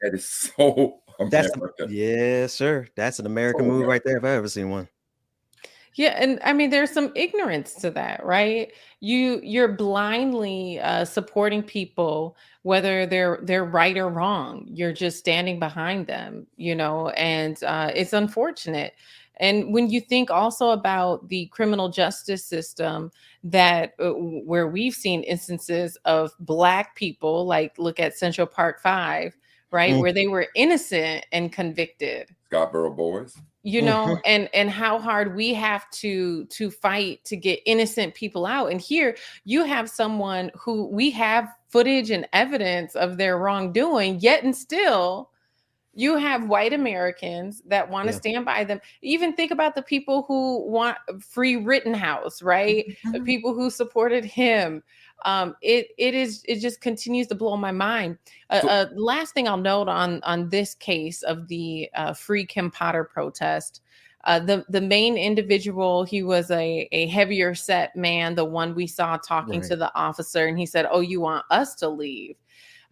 That is so American. Yes, sir. That's an American move right there if I've ever seen one. Yeah, and I mean, there's some ignorance to that, right? You're blindly supporting people, whether they're right or wrong. You're just standing behind them, and it's unfortunate. And when you think also about the criminal justice system, that where we've seen instances of Black people, like look at Central Park 5, right, where they were innocent and convicted. Scottsboro boys. And how hard we have to fight to get innocent people out. And here you have someone who we have footage and evidence of their wrongdoing, yet and still you have white Americans that want to stand by them. Even think about the people who want free Rittenhouse, right? The people who supported him. It just continues to blow my mind. Last thing I'll note on this case of the Free Kim Potter protest, the main individual, he was a heavier set man, the one we saw talking to the officer, and he said, "Oh, you want us to leave?"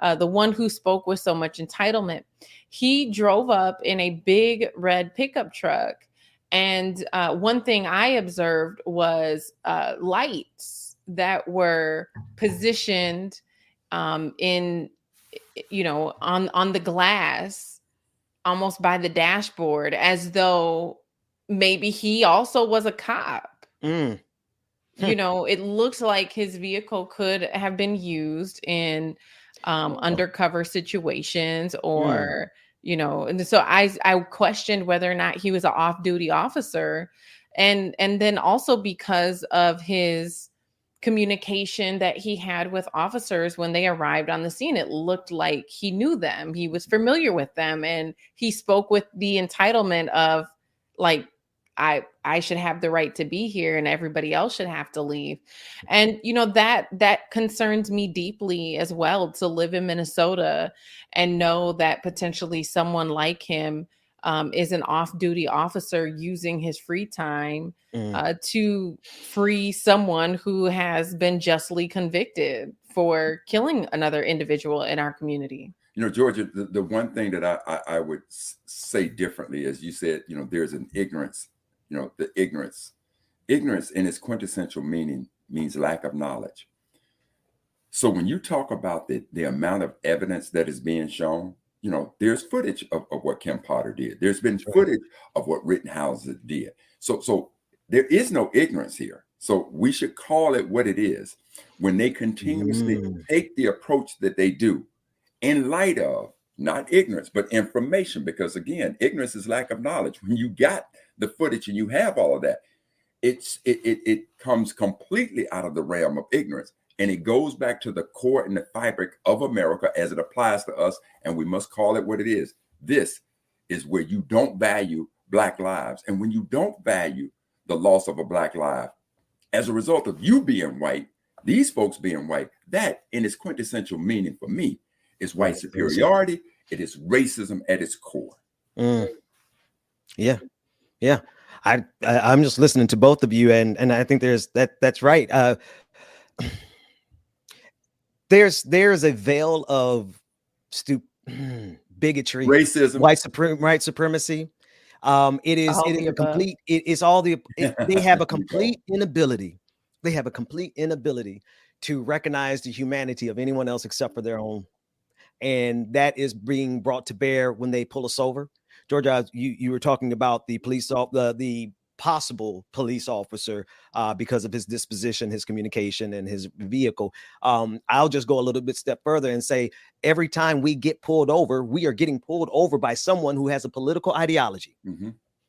The one who spoke with so much entitlement, he drove up in a big red pickup truck. And one thing I observed was lights that were positioned on the glass, almost by the dashboard, as though maybe he also was a cop. It looks like his vehicle could have been used in undercover situations or And so I questioned whether or not he was an off-duty officer, and then also because of his communication that he had with officers when they arrived on the scene. It looked like he knew them, he was familiar with them, and he spoke with the entitlement of, like, I should have the right to be here and everybody else should have to leave. And that concerns me deeply as well, to live in Minnesota and know that potentially someone like him is an off-duty officer using his free time to free someone who has been justly convicted for killing another individual in our community. Georgia, the one thing that I would say differently, as you said, there's an ignorance, the ignorance in its quintessential meaning means lack of knowledge. So when you talk about the amount of evidence that is being shown, there's footage of what Kim Potter did. There's been footage of what Rittenhouse did. So there is no ignorance here. So we should call it what it is when they continuously take the approach that they do in light of not ignorance, but information. Because again, ignorance is lack of knowledge. When you got the footage and you have all of that, it comes completely out of the realm of ignorance. And it goes back to the core and the fabric of America as it applies to us. And we must call it what it is. This is where you don't value Black lives. And when you don't value the loss of a Black life as a result of you being white, these folks being white, that in its quintessential meaning for me is white superiority. It is racism at its core. Yeah. I'm just listening to both of you, and I think that's right. There's a veil of bigotry, racism, white supremacy. It is a complete. It's all the. They have a complete inability. They have a complete inability to recognize the humanity of anyone else except for their own, and that is being brought to bear when they pull us over. Georgia, you were talking about the the possible police officer because of his disposition, his communication, and his vehicle. I'll just go a little bit step further and say every time we get pulled over, we are getting pulled over by someone who has a political ideology.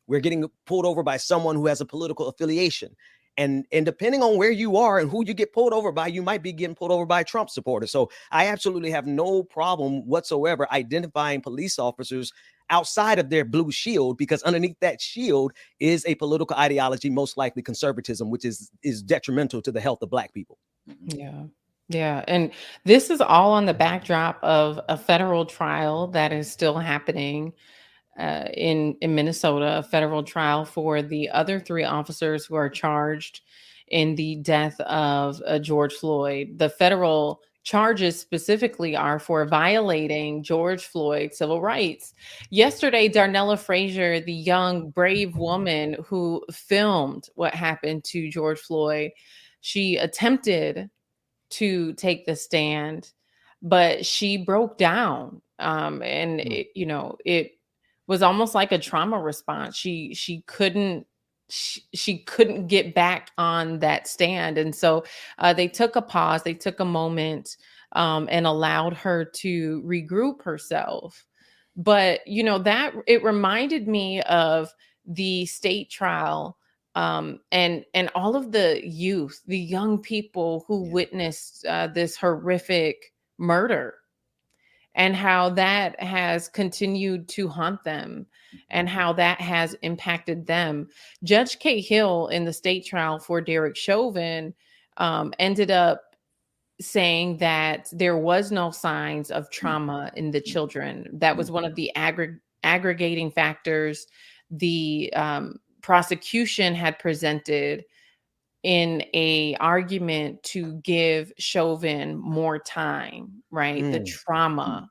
We're getting pulled over by someone who has a political affiliation. And depending on where you are and who you get pulled over by, you might be getting pulled over by a Trump supporter. So I absolutely have no problem whatsoever identifying police officers outside of their blue shield, because underneath that shield is a political ideology, most likely conservatism, which is detrimental to the health of Black people. Yeah. And this is all on the backdrop of a federal trial that is still happening in Minnesota, a federal trial for the other 3 officers who are charged in the death of George Floyd. The federal charges specifically are for violating George Floyd's civil rights. Yesterday, Darnella Frazier, the young, brave woman who filmed what happened to George Floyd, she attempted to take the stand, but she broke down. And it was almost like a trauma response. She couldn't get back on that stand. And so they took a pause, they took a moment and allowed her to regroup herself. But, that it reminded me of the state trial and all of the youth, the young people who witnessed this horrific murder, and how that has continued to haunt them and how that has impacted them. Judge Cahill in the state trial for Derek Chauvin ended up saying that there was no signs of trauma in the children. That was one of the aggregating factors the prosecution had presented in a argument to give Chauvin more time, right? The trauma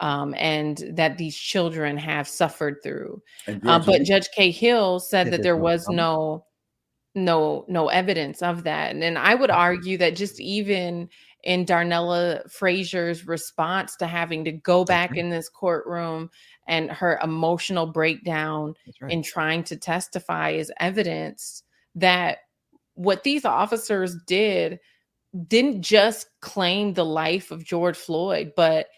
and that these children have suffered through. But Judge Cahill said that there was no evidence of that. And I would argue that just even in Darnella Frazier's response to having to go back in this courtroom and her emotional breakdown in trying to testify is evidence that what these officers didn't just claim the life of George Floyd, but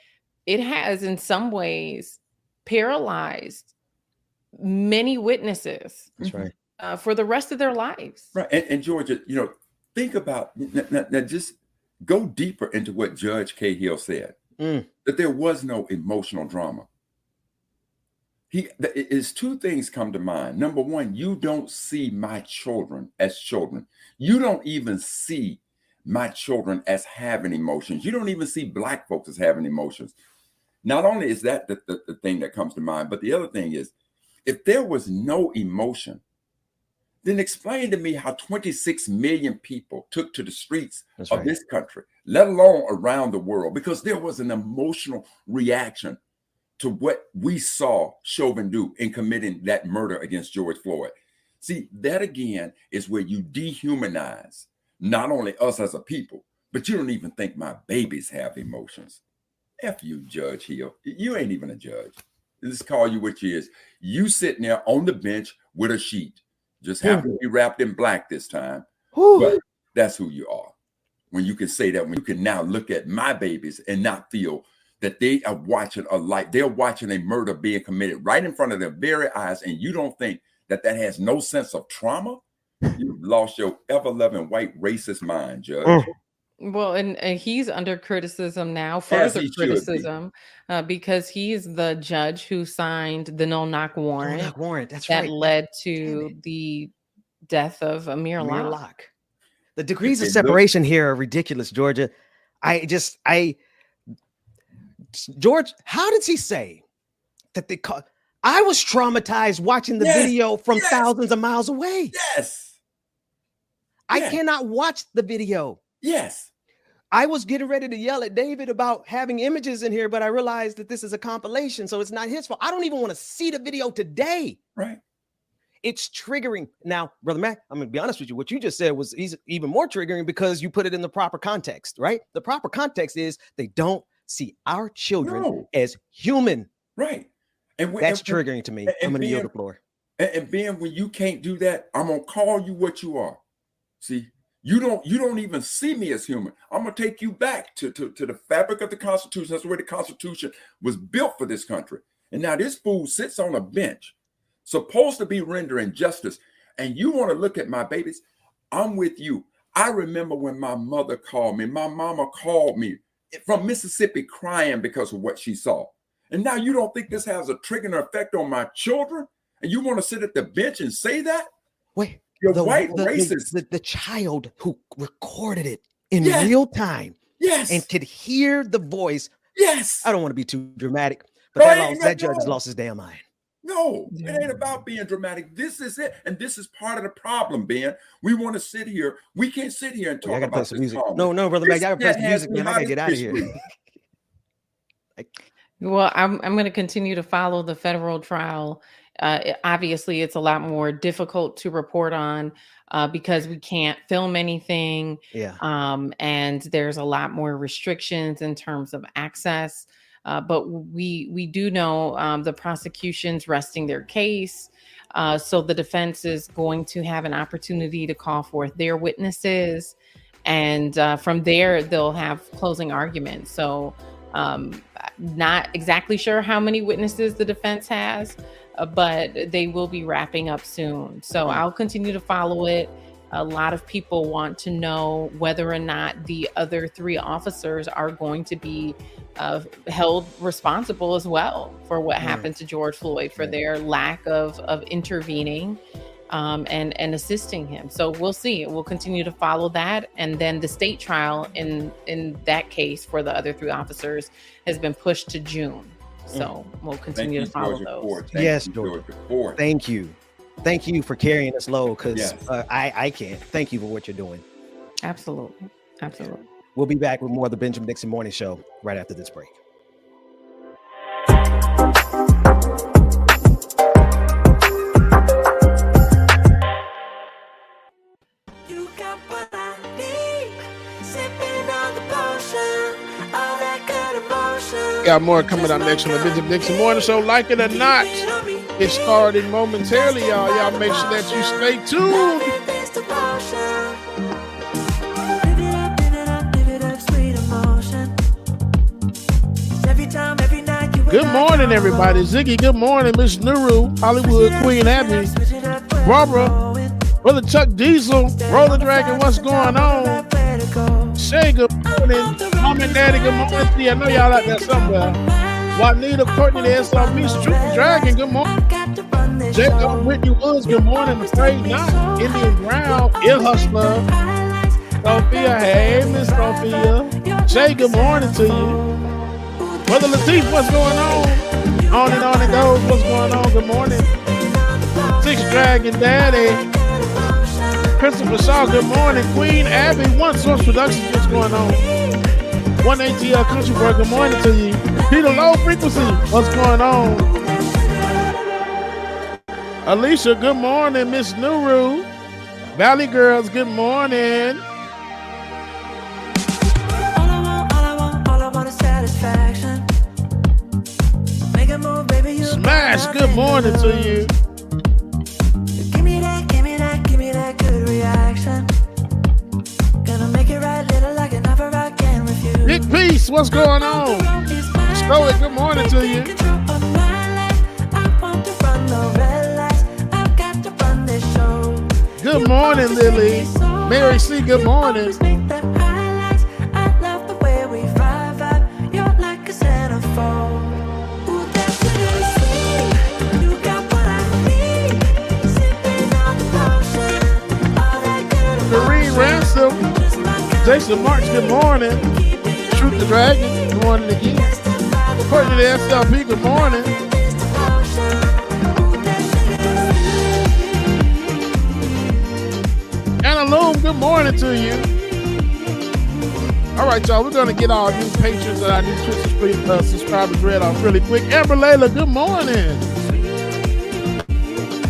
it has in some ways paralyzed many witnesses. That's right. For the rest of their lives. Right. And Georgia, think about now, just go deeper into what Judge Cahill said, that there was no emotional drama. Is two things come to mind. Number one, you don't see my children as children. You don't even see my children as having emotions. You don't even see Black folks as having emotions. Not only is that the thing that comes to mind, but the other thing is, if there was no emotion, then explain to me how 26 million people took to the streets of this country, let alone around the world, because there was an emotional reaction to what we saw Chauvin do in committing that murder against George Floyd. See, that again is where you dehumanize not only us as a people, but you don't even think my babies have emotions. F you, Judge Hill. You ain't even a judge. Let's call you what you is. You sitting there on the bench with a sheet. Just happen to be wrapped in black this time. But that's who you are. When you can say that, when you can now look at my babies and not feel that they are watching a life, they're watching a murder being committed right in front of their very eyes, and you don't think that has no sense of trauma, you've lost your ever-loving white racist mind, Judge. Well, and he's under criticism now, further criticism, because he's the judge who signed the no-knock warrant. No-knock warrant, that's that right. led to the death of Amir Locke. The degrees of separation here are ridiculous, Georgia. George, how did he say that they call? I was traumatized watching the video from thousands of miles away. Yes. I cannot watch the video. Yes. I was getting ready to yell at David about having images in here, but I realized that this is a compilation, so it's not his fault. I don't even want to see the video today. Right. It's triggering. Now, Brother Mac, I'm going to be honest with you. What you just said was even more triggering because you put it in the proper context, right? The proper context is they don't see our children as human. Right. And that's triggering to me. I'm going to yield the floor. And Ben, when you can't do that, I'm going to call you what you are. See, you don't even see me as human. I'm going to take you back to the fabric of the Constitution. That's the way the Constitution was built for this country. And now this fool sits on a bench, supposed to be rendering justice. And you want to look at my babies? I'm with you. I remember when my mother called me, my mama called me from Mississippi crying because of what she saw. And now you don't think this has a triggering effect on my children? And you want to sit at the bench and say that? Wait, you're white racist. The child who recorded it in real time. Yes. And could hear the voice. Yes. I don't want to be too dramatic, but that judge has lost his damn mind. No, it ain't about being dramatic. This is it. And this is part of the problem, Ben. We want to sit here. We can't sit here and talk about play some music. No, Brother Mac, I gotta play some music, man. I gotta get out of here. Well, I'm going to continue to follow the federal trial. Obviously, it's a lot more difficult to report on because we can't film anything. Yeah. And there's a lot more restrictions in terms of access. But we do know the prosecution's resting their case. So the defense is going to have an opportunity to call forth their witnesses. And from there, they'll have closing arguments. So not exactly sure how many witnesses the defense has, but they will be wrapping up soon. So I'll continue to follow it. A lot of people want to know whether or not the other 3 officers are going to be held responsible as well for what happened to George Floyd, for their lack of intervening and assisting him. So we'll see. We'll continue to follow that. And then the state trial in that case for the other 3 officers has been pushed to June. So we'll continue to follow those. Yes, George. Thank you. Thank you for carrying us low because I can't. Thank you for what you're doing. Absolutely. Absolutely. We'll be back with more of the Benjamin Dixon Morning Show right after this break. You got what I need, sipping on the potion, all that good emotion. Got more coming up next on the Benjamin Dixon Morning Show. Like it or not, it's starting momentarily, y'all. Y'all make sure that you stay tuned. Good morning, everybody. Ziggy, good morning. Miss Nuru, Hollywood, Queen Abby, Barbara, Brother Chuck Diesel, Roller Dragon, what's going on? Shay, good morning. Mom and Daddy, good morning. See, I know y'all out there somewhere. Juanita, Courtney, the SRB, Triple Dragon, good morning. Jacob, Whitney Woods, good morning. Afraid Not, Indian Brown, Ear Hustler, Sophia, hey, Miss Sophia. Shay, good morning to you. Brother Lateef, what's going on? On it goes, what's going on? Good morning. Six Dragon Daddy. Christopher Shaw, good morning. Queen Abby, One Source Productions, what's going on? One ATL Country Boy, good morning to you. Peter Low Frequency, what's going on? Alicia, good morning. Miss Nuru. Valley Girls, good morning. Smash, good morning to you. Give me that good reaction. Gonna make it right, little like another rock can with you. Big Peace, what's going on? Stoic, good morning to you. Good morning, Lily. Mary C, good morning. Kareem Ransom, Jason March, good morning. Truth the Dragon, good morning again. Courtney the SLP, good morning. Anna Loom, good morning to you. All right, y'all, we're going to get our new patrons and our new Twitch subscribers read off really quick. Amber Layla, good morning.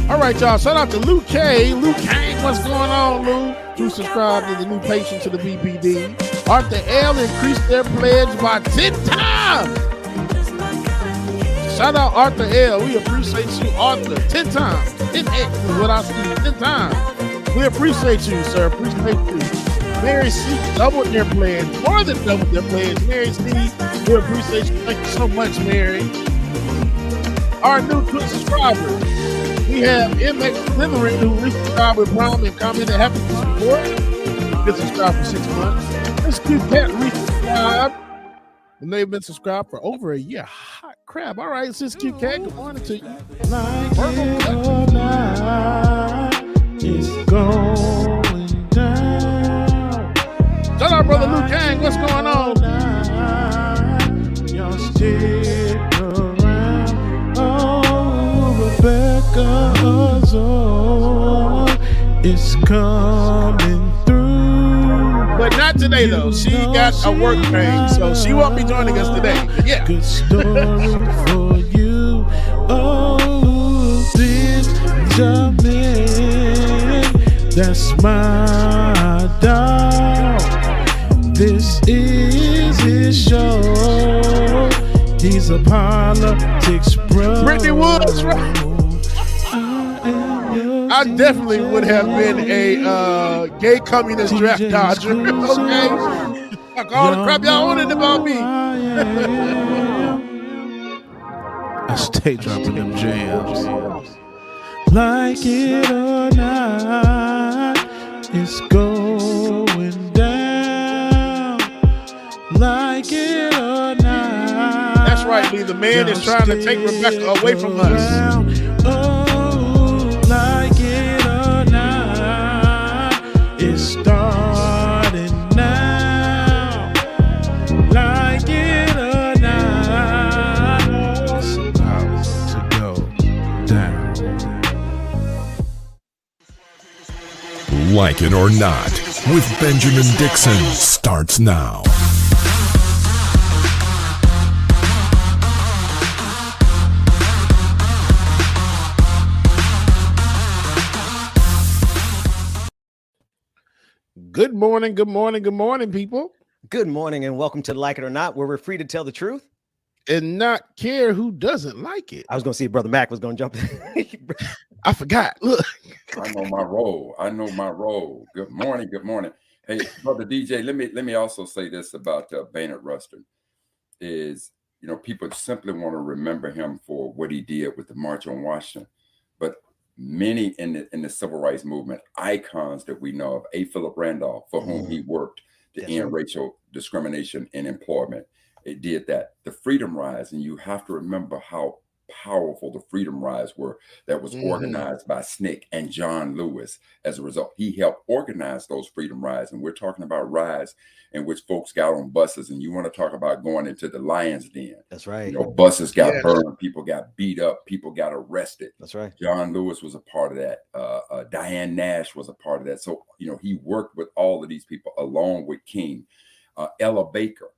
All right, y'all, shout out to Luke K. Luke Kang, what's going on, Luke? Who subscribed to the new patron to the BPD. Arthur L. increased their pledge by 10 times. Shout out Arthur L. We appreciate you, Arthur. 10 times. 10X is what I see. 10 times. We appreciate you, sir. Appreciate you. Mary C. doubled their pledge. More than doubled their pledge. Mary C. We appreciate you. Thank you so much, Mary. Our new Twitch subscribers. We have MX Slithering, who resubscribed with Prime and commented happy to support. Been subscribed for 6 months. This cute cat resubscribed. And they've been subscribed for over a year. Hot crap. All right, Sis Cute Cat, good morning to you. Like it or not, it's going down. Shout out, Brother Luke Kang. What's going on? Y'all stick around. Oh, Rebecca's on. It's coming through. But not today, though. She got a work pain, so she won't be joining us today. But yeah. Good story for you. Oh, Benjamin, that's my dog. This is his show. He's a politics bro. Brittany Woods, right? I definitely would have been a gay communist draft dodger. Okay? Like all the crap y'all wanted about me. I stay dropping them jams. Like it or not, it's going down. Like it or not. That's right, Lee. The man is trying to take Rebecca away from us. Like it or not, it's starting now. Like it or not, it's about to go down. Like It or Not with Benjamin Dixon starts now. Good morning, good morning, good morning, people. Good morning and welcome to Like It or Not, where we're free to tell the truth and not care who doesn't like it. I was going to see if Brother Mac was going to jump in. I forgot. Look. I know my role. Good morning. Good morning. Hey, Brother DJ, let me also say this about Baynard Rustin is, people simply want to remember him for what he did with the March on Washington. But many in the civil rights movement, icons that we know of, A. Philip Randolph, for whom he worked to end racial discrimination in employment. It did that. The Freedom Rise, and you have to remember how powerful the Freedom Rise were, that was organized by SNCC and John Lewis. As a result, he helped organize those Freedom Rise. And we're talking about rise in which folks got on buses, and you want to talk about going into the lion's den. That's right. Buses got burned, people got beat up, people got arrested. That's right. John Lewis was a part of that. Diane Nash was a part of that. So, he worked with all of these people along with King. Ella Baker,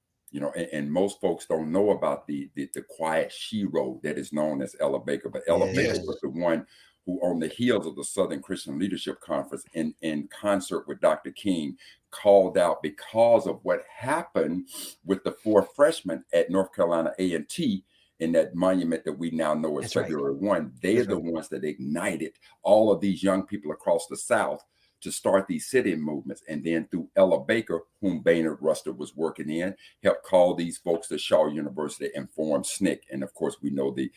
and most folks don't know about the quiet she wrote that is known as Ella Baker. But Ella Baker was the one who, on the heels of the Southern Christian Leadership Conference, in concert with Dr. King, called out because of what happened with the 4 freshmen at North Carolina A&T in that monument that we now know as February 1. They're the ones that ignited all of these young people across the South to start these sit-in movements. And then through Ella Baker, whom Baynard Ruster was working in, helped call these folks to Shaw University and form SNCC. And of course, we know the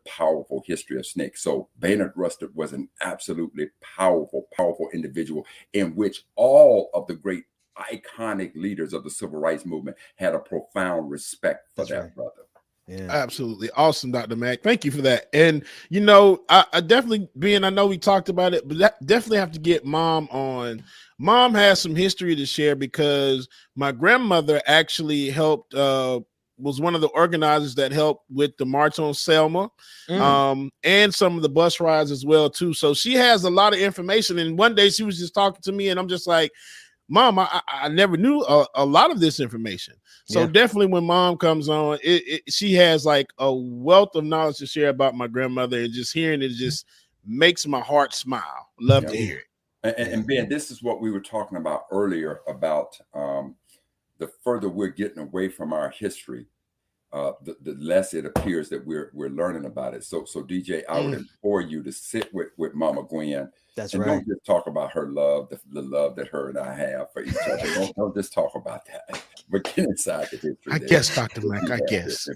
powerful history of SNCC. So Baynard Ruster was an absolutely powerful individual in which all of the great iconic leaders of the civil rights movement had a profound respect for that brother. Yeah. Absolutely. Awesome, Dr. Mack. Thank you for that. And, I definitely, I know we talked about it, but definitely have to get Mom on. Mom has some history to share because my grandmother actually helped, was one of the organizers that helped with the March on Selma, and some of the bus rides as well, too. So she has a lot of information. And one day she was just talking to me and I'm just like, Mom, I never knew a lot of this information. So definitely when Mom comes on, she has like a wealth of knowledge to share about my grandmother, and just hearing it just makes my heart smile. Love to hear it. And Ben, this is what we were talking about earlier about the further we're getting away from our history, the less it appears that we're learning about it. So DJ, I would implore you to sit with Mama Gwen. That's and right. Don't just talk about her love, the love that her and I have for each other. Don't just talk about that, but get inside the history. I guess, Dr. Mack, I guess.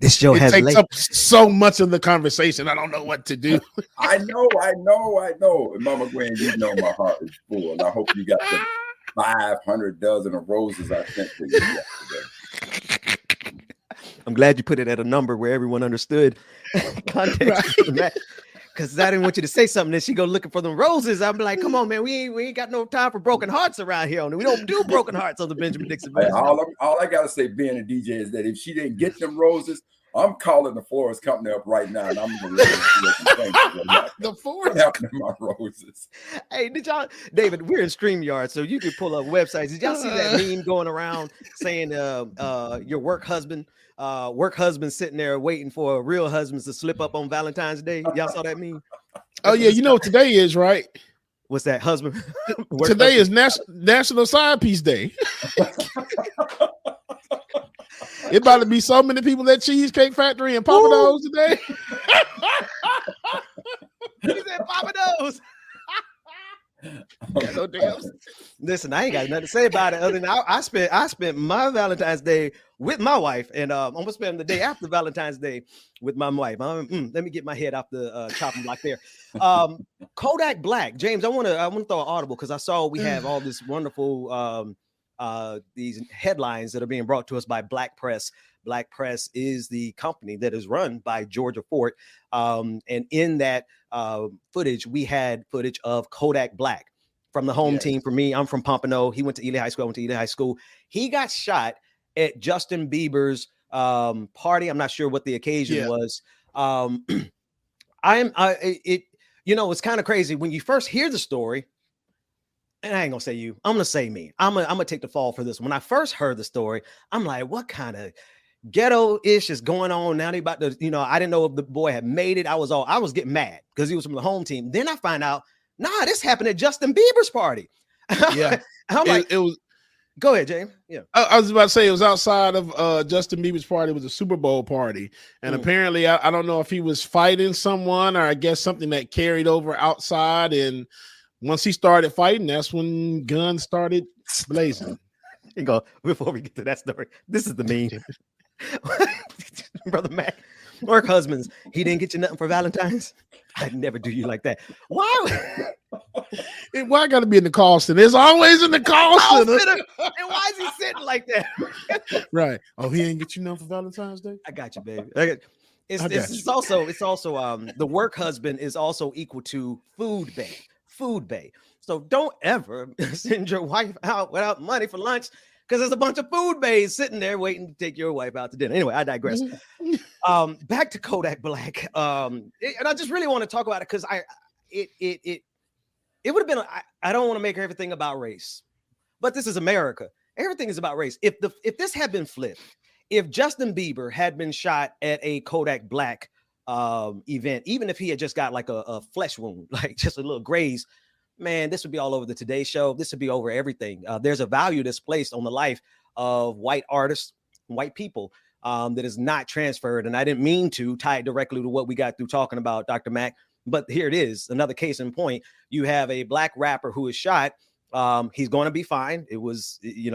This show it takes up so much of the conversation. I don't know what to do. I know. And Mama Gwen, you know my heart is full, and I hope you got the 500 dozen of roses I sent to you yesterday. I'm glad you put it at a number where everyone understood context. Because I didn't want you to say something that she go looking for them roses. I'm like, come on, man, we ain't got no time for broken hearts around here. We don't do broken hearts on the Benjamin Dixon. Hey, all I gotta say, Ben and DJ, is that if she didn't get them roses, I'm calling the florist company up right now, and I'm going to the florist happened to my roses. Hey, did y'all, David? We're in StreamYard, so you can pull up websites. Did y'all see that meme going around saying your work husband sitting there waiting for real husbands to slip up on Valentine's Day? Y'all saw that meme? Oh yeah, you know what today is, right? What's that, husband? Today is National Side Piece Day. It about to be so many people at Cheesecake Factory and Papa Do's today. He said Papa Do's. No damn. Listen, I ain't got nothing to say about it other than I spent my Valentine's Day with my wife, and I'm gonna spend the day after Valentine's Day with my wife. Let me get my head off the chopping block there. Kodak Black, James. I want to throw an audible because I saw we have all this wonderful these headlines that are being brought to us by Black Press. Black Press is the company that is run by Georgia Fort. And in that footage, we had footage of Kodak Black from the home team. For me, I'm from Pompano. He went to Ely High School. I went to Ely High School. He got shot at Justin Bieber's party. I'm not sure what the occasion was. It's kind of crazy when you first hear the story. And I ain't gonna say you. I'm gonna say me. I'm gonna take the fall for this. When I first heard the story, I'm like, what kind of ghetto-ish is going on now? They about to, I didn't know if the boy had made it. I was getting mad because he was from the home team. Then I find out, this happened at Justin Bieber's party. Yeah, I'm like, it was. Go ahead, James. Yeah, I was about to say it was outside of Justin Bieber's party. It was a Super Bowl party, and apparently, I don't know if he was fighting someone or I guess something that carried over outside. And once he started fighting, that's when guns started blazing. You go, before we get to that story, this is the meme. Brother Mac, work husbands, he didn't get you nothing for Valentine's. I'd never do you like that. Why? And why I gotta be in the call center? It's always in the call center. And why is he sitting like that? Right. Oh, he ain't get you nothing for Valentine's Day? I got you, baby. It's also the work husband is also equal to food bay. So don't ever send your wife out without money for lunch, because there's a bunch of food bays sitting there waiting to take your wife out to dinner. Anyway, I digress. Back to Kodak Black. And I just really want to talk about it because it would have been. I don't want to make everything about race, but this is America. Everything is about race. If this had been flipped, if Justin Bieber had been shot at a Kodak Black event, even if he had just got like a flesh wound, like just a little graze, man, this would be all over the Today Show. This would be over everything. There's a value that's placed on the life of white artists, white people, that is not transferred. And I didn't mean to tie it directly to what we got through talking about, Dr. Mack, but here it is. Another case in point. You have a black rapper who is shot. He's going to be fine. It was, he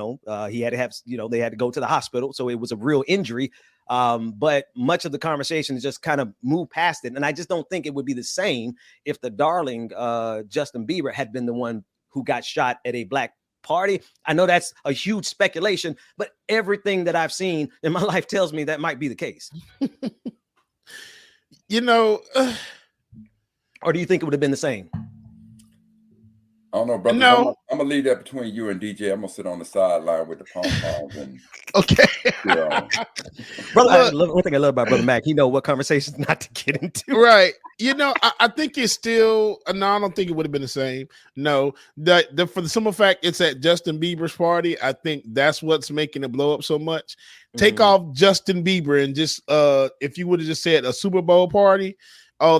had to have, they had to go to the hospital. So it was a real injury. But much of the conversation just kind of moved past it. And I just don't think it would be the same if the darling Justin Bieber had been the one who got shot at a black party. I know that's a huge speculation, but everything that I've seen in my life tells me that might be the case. Or do you think it would have been the same? I don't know, brother. No. I'm gonna leave that between you and DJ. I'm gonna sit on the sideline with the pom-poms and okay. Brother, one thing I love about Brother Mac, he know what conversations not to get into. Right. I think it's still no, I don't think it would have been the same. No, for the simple fact it's at Justin Bieber's party. I think that's what's making it blow up so much. Take off Justin Bieber and just if you would have just said a Super Bowl party,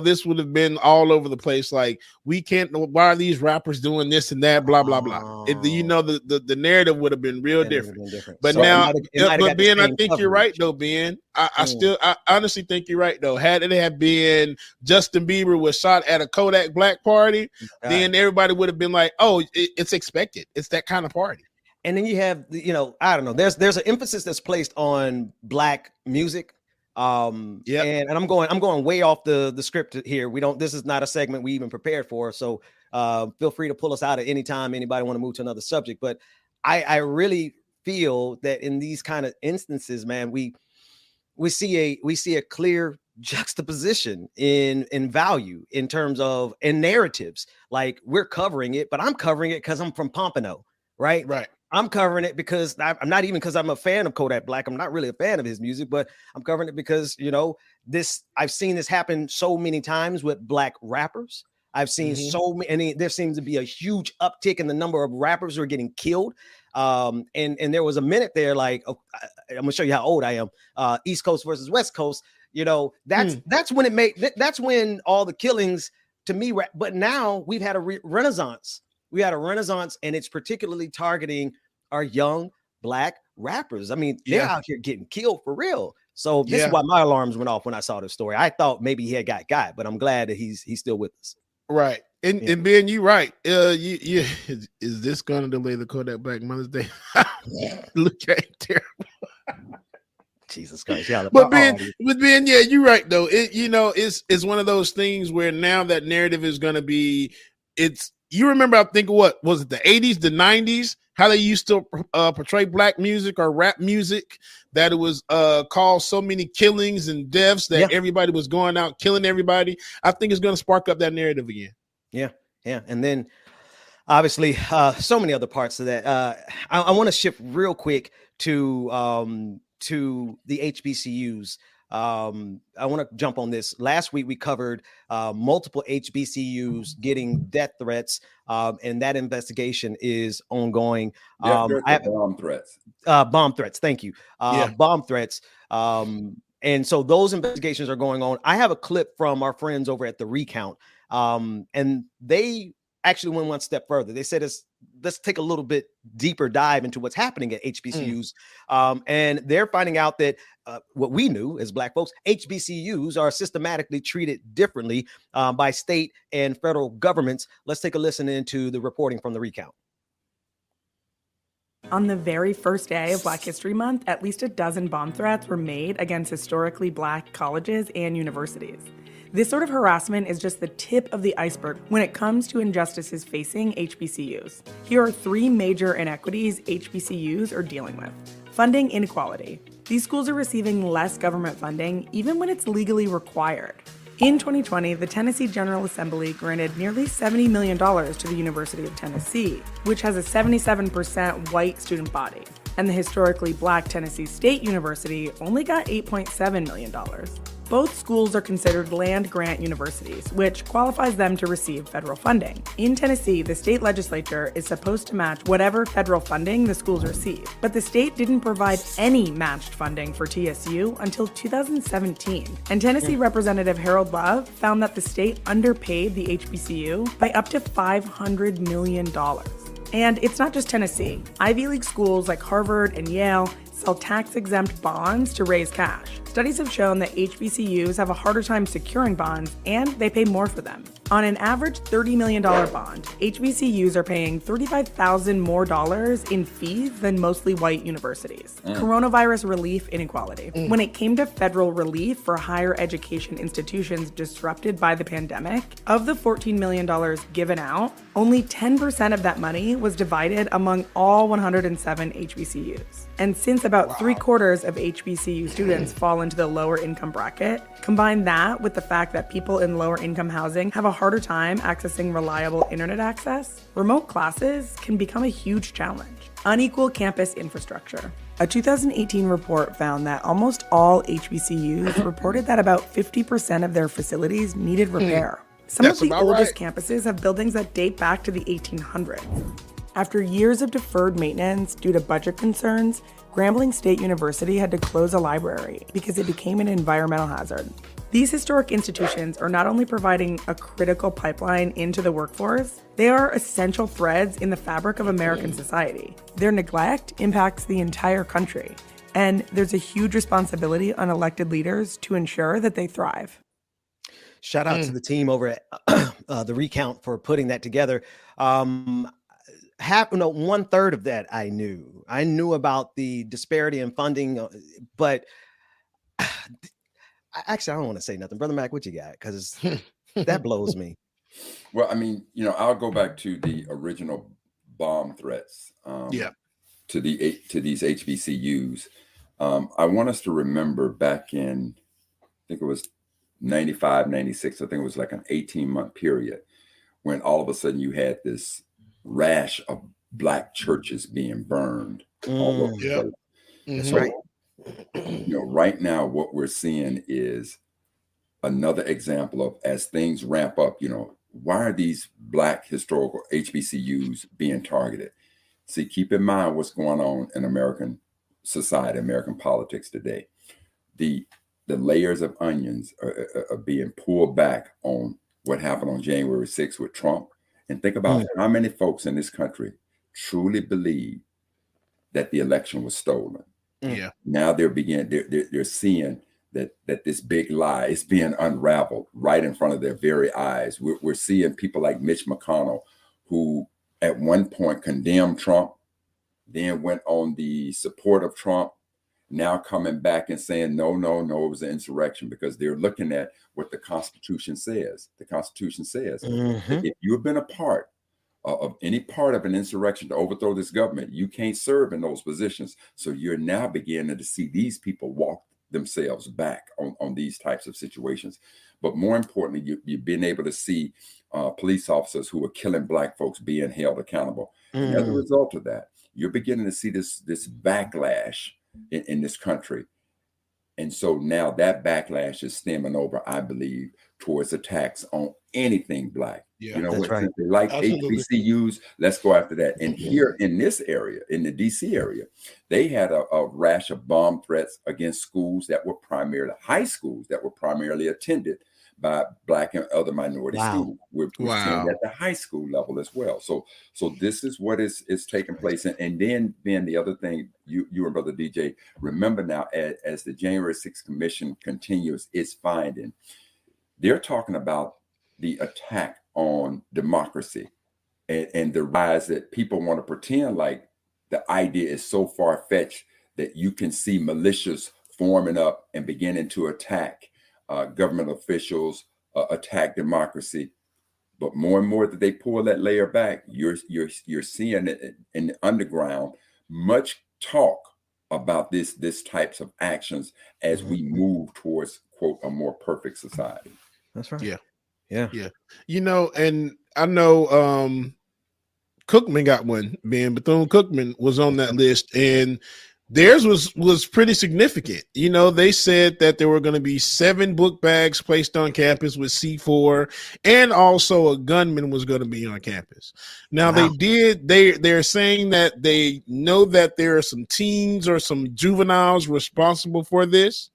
this would have been all over the place. Like, we can't, why are these rappers doing this and that, blah, blah, blah. The narrative would have been real different. But so now, but Ben, I think you're right, though, Ben. I honestly think you're right, though. Had it have been Justin Bieber was shot at a Kodak Black party, then everybody would have been like, oh, it's expected. It's that kind of party. And then you have, I don't know, there's an emphasis that's placed on Black music. And I'm going way off the script here. This is not a segment we even prepared for. So feel free to pull us out at any time. Anybody want to move to another subject, but I really feel that in these kind of instances, man, we see a clear juxtaposition in value in terms of in narratives. Like, we're covering it, but I'm covering it because I'm from Pompano, right? Right. I'm covering it because I'm not even because I'm a fan of Kodak Black. I'm not really a fan of his music, but I'm covering it because, I've seen this happen so many times with Black rappers. I've seen so many, there seems to be a huge uptick in the number of rappers who are getting killed. And there was a minute there, like, I'm gonna show you how old I am. East Coast versus West Coast. That's when all the killings to me. But now we've had a renaissance. We had a renaissance, and it's particularly targeting our young Black rappers. I mean, they're out here getting killed for real. So this is why my alarms went off when I saw this story. I thought maybe he had got, but I'm glad that he's still with us. Right. And Ben, you're right. Is this going to delay the Kodak Black Mother's Day? Look at it, terrible. Jesus Christ. But Ben, yeah, you're right though. It's one of those things where now that narrative is going to be, you remember, I think, what was it, the 80s, the 90s, how they used to portray Black music or rap music, that it was caused so many killings and deaths that everybody was going out killing everybody. I think it's going to spark up that narrative again. Yeah. And then obviously so many other parts of that. I want to shift real quick to the HBCUs. I want to jump on this. Last week we covered multiple HBCUs getting death threats, and that investigation is ongoing. Bomb threats. Bomb threats. Thank you. Bomb threats. And so those investigations are going on. I have a clip from our friends over at The Recount, and they actually went one step further. They said, let's take a little bit deeper dive into what's happening at HBCUs. And they're finding out that what we knew as Black folks, HBCUs are systematically treated differently by state and federal governments. Let's take a listen into the reporting from The Recount. On the very first day of Black History Month, at least a dozen bomb threats were made against historically Black colleges and universities. This sort of harassment is just the tip of the iceberg when it comes to injustices facing HBCUs. Here are three major inequities HBCUs are dealing with. Funding inequality. These schools are receiving less government funding even when it's legally required. In 2020, the Tennessee General Assembly granted nearly $70 million to the University of Tennessee, which has a 77% white student body. And the historically Black Tennessee State University only got $8.7 million. Both schools are considered land-grant universities, which qualifies them to receive federal funding. In Tennessee, the state legislature is supposed to match whatever federal funding the schools receive, but the state didn't provide any matched funding for TSU until 2017. And Tennessee Representative Harold Love found that the state underpaid the HBCU by up to $500 million. And it's not just Tennessee. Ivy League schools like Harvard and Yale sell tax-exempt bonds to raise cash. Studies have shown that HBCUs have a harder time securing bonds, and they pay more for them. On an average $30 million bond, HBCUs are paying $35,000 more in fees than mostly white universities. Coronavirus relief inequality. When it came to federal relief for higher education institutions disrupted by the pandemic, of the $14 million given out, only 10% of that money was divided among all 107 HBCUs. And since about 3/4 of HBCU students fall into the lower income bracket, combine that with the fact that people in lower income housing have a harder time accessing reliable internet access, remote classes can become a huge challenge. Unequal campus infrastructure. A 2018 report found that almost all HBCUs reported that about 50% of their facilities needed repair. Some of the oldest campuses have buildings that date back to the 1800s. After years of deferred maintenance due to budget concerns, Grambling State University had to close a library because it became an environmental hazard. These historic institutions are not only providing a critical pipeline into the workforce, they are essential threads in the fabric of American society. Their neglect impacts the entire country, and there's a huge responsibility on elected leaders to ensure that they thrive. Shout out to the team over at The Recount for putting that together. 1/3 of that I knew. I knew about the disparity in funding, but actually I don't want to say nothing. Brother Mac, what you got? Because that blows me. Well, I mean, I'll go back to the original bomb threats. To these HBCUs. I want us to remember back in, I think it was 95, 96. I think it was like an 18-month period when all of a sudden you had this rash of Black churches being burned all over the place. So, right now what we're seeing is another example of, as things ramp up, why are these Black historical HBCUs being targeted? See, keep in mind what's going on in American society, American politics today. The layers of onions are being pulled back on what happened on January 6th with Trump. And think about how many folks in this country truly believe that the election was stolen. Now they're seeing that this big lie is being unraveled right in front of their very eyes. We're seeing people like Mitch McConnell, who at one point condemned Trump, then went on the support of Trump, now coming back and saying, no, it was an insurrection, because they're looking at what the Constitution says. The Constitution says that if you've been a part of any part of an insurrection to overthrow this government, you can't serve in those positions. So you're now beginning to see these people walk themselves back on these types of situations. But more importantly, you've been able to see police officers who are killing Black folks being held accountable. And as a result of that, you're beginning to see this backlash in this country. And so now that backlash is stemming over, I believe, towards attacks on anything Black. That's right. They like HBCUs, let's go after that. And here in this area, in the DC area, they had a rash of bomb threats against schools that were primarily high schools that were primarily attended by Black and other minority students. We're seeing at the high school level as well. So this is what is taking place. And then the other thing, you and Brother DJ, remember now, as the January 6th Commission continues its finding, they're talking about the attack on democracy and the rise that people want to pretend like the idea is so far-fetched that you can see militias forming up and beginning to attack government officials, attack democracy. But more and more that they pull that layer back, you're seeing it in the underground, much talk about this types of actions as we move towards, quote, a more perfect society. That's right. Yeah. You know, and I know Cookman got one. Ben Bethune-Cookman was on that list, and theirs was pretty significant. You know, they said that there were going to be 7 book bags placed on campus with C4, and also a gunman was going to be on campus. Now they're saying that they know that there are some teens or some juveniles responsible for this,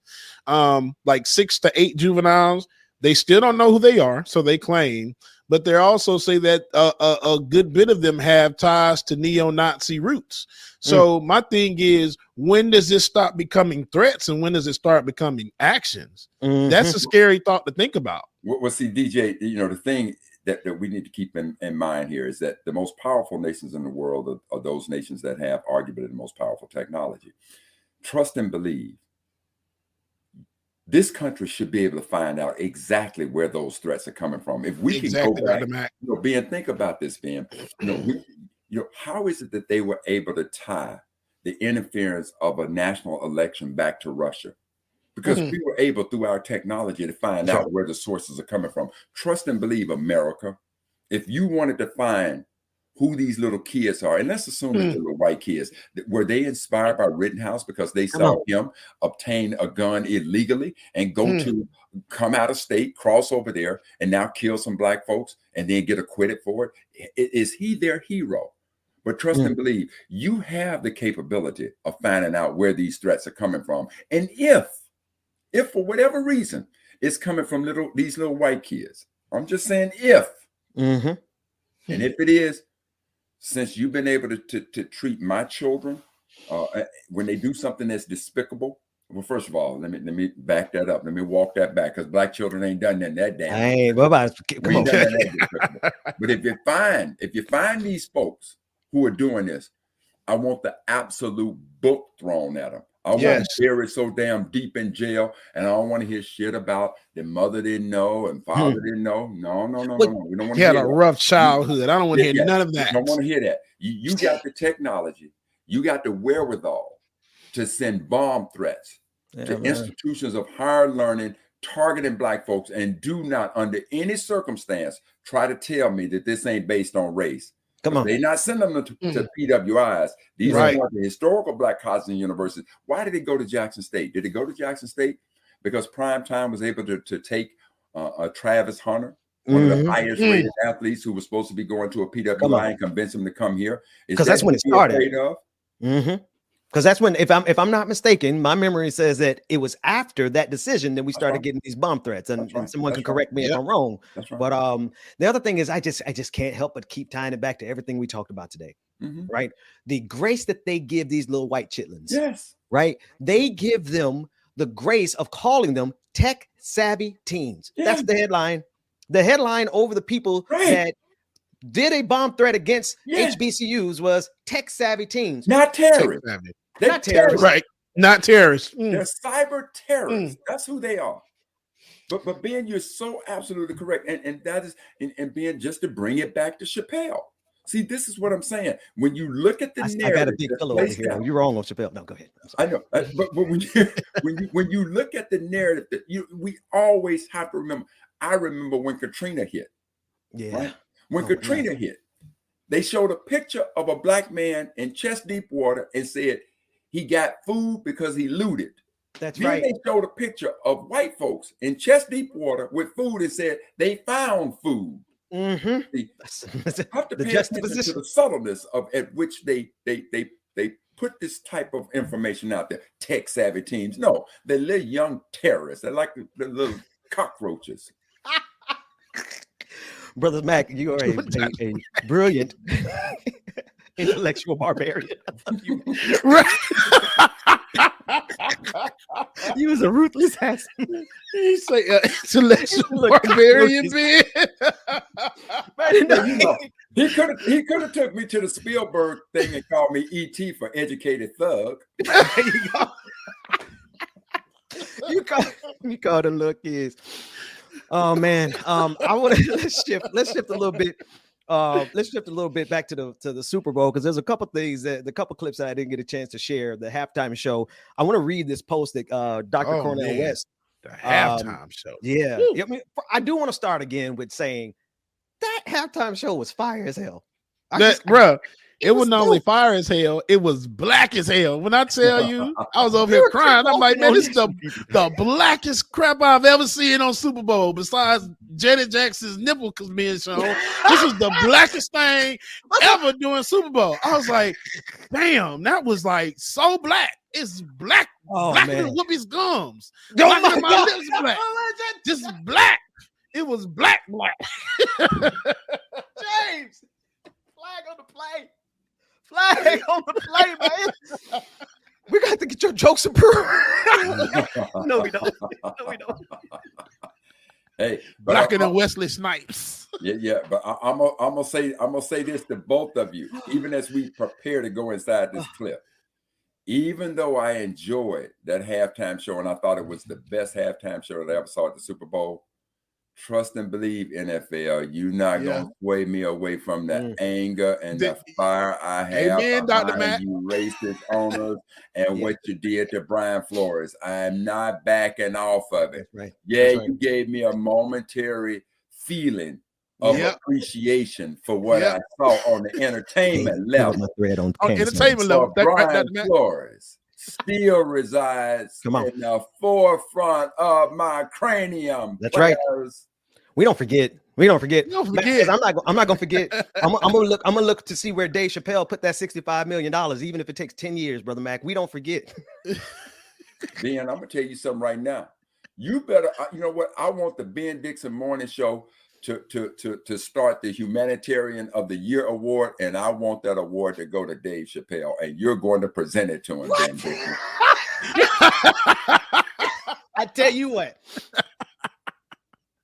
like 6 to 8 juveniles. They still don't know who they are, so they claim. But they also say that a good bit of them have ties to neo-Nazi roots. So my thing is, when does this stop becoming threats and when does it start becoming actions? That's a scary thought to think about. Well, see, DJ, you know, the thing that we need to keep in mind here is that the most powerful nations in the world are those nations that have arguably the most powerful technology. Trust and believe. This country should be able to find out exactly where those threats are coming from. If we can go back, Ben, think about this, Ben. How is it that they were able to tie the interference of a national election back to Russia? Because we were able, through our technology, to find out where the sources are coming from. Trust and believe, America. If you wanted to find who these little kids are, and let's assume that they're little white kids, were they inspired by Rittenhouse because they saw him obtain a gun illegally and go to come out of state, cross over there, and now kill some black folks and then get acquitted for it? Is he their hero? But trust and believe, you have the capability of finding out where these threats are coming from. And if for whatever reason it's coming from these little white kids, I'm just saying if, and if it is, since you've been able to treat my children when they do something that's despicable, well, first of all, let me back that up. Let me walk that back, because black children ain't done that damn. Hey, what about come on? But if you find these folks who are doing this, I want the absolute book thrown at them. I want to bury so damn deep in jail, and I don't want to hear shit about the mother didn't know and father didn't know. No. We don't want to hear a rough childhood. I don't want to hear none of that. I don't want to hear that. You got the technology. You got the wherewithal to send bomb threats to institutions of higher learning targeting black folks, and do not, under any circumstance, try to tell me that this ain't based on race. Come on. They're not sending them to PWIs. These are the historical black colleges and universities. Why did they go to Jackson State? Did they go to Jackson State because Primetime was able to take Travis Hunter, one of the highest rated athletes who was supposed to be going to a PWI, and convince him to come here? Because that's when it started. Because that's when, if I'm not mistaken, my memory says that it was after that decision that we started getting these bomb threats, and someone can correct me if I'm wrong. But the other thing is, I just can't help but keep tying it back to everything we talked about today, right? The grace that they give these little white chitlins, right? They give them the grace of calling them tech savvy teens. That's the headline. The headline over the people that did a bomb threat against HBCUs was tech savvy teens, not terrorists. Not terrorists, right? Not terrorists. They're cyber terrorists. That's who they are. But Ben, you're so absolutely correct, and that is, and Ben, just to bring it back to Chappelle. See, this is what I'm saying. When you look at the narrative, I got a big pillow over here. You're wrong on Chappelle. No, go ahead. I know, but when you look at the narrative, that we always have to remember. I remember when Katrina hit. Right? When Katrina hit, they showed a picture of a black man in chest deep water and said he got food because he looted. That's then right. They showed a picture of white folks in chest deep water with food and said they found food. See, have to pay attention to the subtleness at which they put this type of information out there. Tech savvy teams. No, they're little young terrorists. They're like the little cockroaches. Brother Mac, you are a brilliant intellectual barbarian. You was a ruthless ass. You say intellectual barbarian, man. He could have took me to the Spielberg thing and called me E.T. for educated thug. There you go. you call the little kids. Oh man. I want to let's shift a little bit. Let's shift a little bit back to the Super Bowl, because there's a couple things the couple clips that I didn't get a chance to share. The halftime show. I want to read this post that Dr. Cornel West. The halftime show. Yeah. I mean, I do want to start again with saying that halftime show was fire as hell. It was not only fire as hell, it was black as hell. When I tell you, I was over here crying. I'm like, man, this is the blackest crap I've ever seen on Super Bowl, besides Janet Jackson's nipple being shown. This was the blackest thing ever doing Super Bowl. I was like, damn, that was like so black. It's black, blacker than Whoopi's gums. Blacker than my lips black. Just black. It was black. James, flag on the play. Flag on the play, man. We got to get your jokes approved. No, we don't. Hey, blacker than Wesley Snipes. Yeah, but I'm gonna say this to both of you, even as we prepare to go inside this clip. Even though I enjoyed that halftime show and I thought it was the best halftime show that I ever saw at the Super Bowl, trust and believe, NFL, you're not going to sway me away from the anger and the fire I have. Amen, Dr. Matt. You racist owners and what you did to Brian Flores. I am not backing off of it. Right. You gave me a momentary feeling of appreciation for what I saw on the entertainment level. Entertainment level. Brian Flores still resides in the forefront of my cranium. That's right. We don't forget. I'm not gonna forget. I'm gonna look to see where Dave Chappelle put that $65 million, even if it takes 10 years, Brother Mac. We don't forget. Ben, I'm gonna tell you something right now. You better, you know what? I want the Ben Dixon Morning Show to start the Humanitarian of the Year award, and I want that award to go to Dave Chappelle, and you're going to present it to him. Ben Dixon. I tell you what,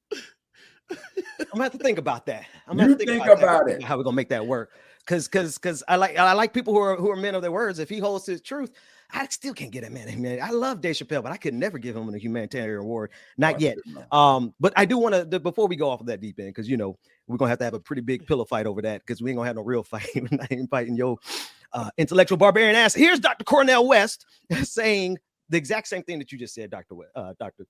I'm gonna have to think about that. I'm gonna think about it. How we're gonna make that work? Because I like people who are men of their words. If he holds his truth, I still can't get it, man. I love Dave Chappelle, but I could never give him a humanitarian award, not yet. But I do want to, before we go off of that deep end, because we're gonna have to have a pretty big pillow fight over that, because we ain't gonna have no real fight. I ain't fighting your intellectual barbarian ass. Here's Dr. Cornel West saying the exact same thing that you just said, Dr.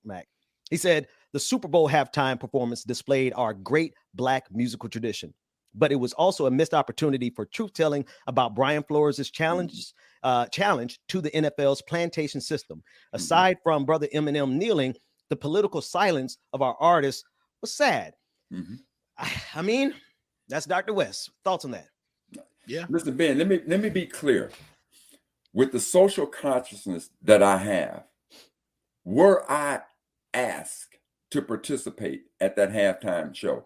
Mack. He said the Super Bowl halftime performance displayed our great black musical tradition, but it was also a missed opportunity for truth-telling about Brian Flores' challenge to the NFL's plantation system. Aside from Brother Eminem kneeling, the political silence of our artists was sad. I mean, that's Dr. West. Thoughts on that? Yeah. Listen, Ben, let me be clear. With the social consciousness that I have, were I asked to participate at that halftime show,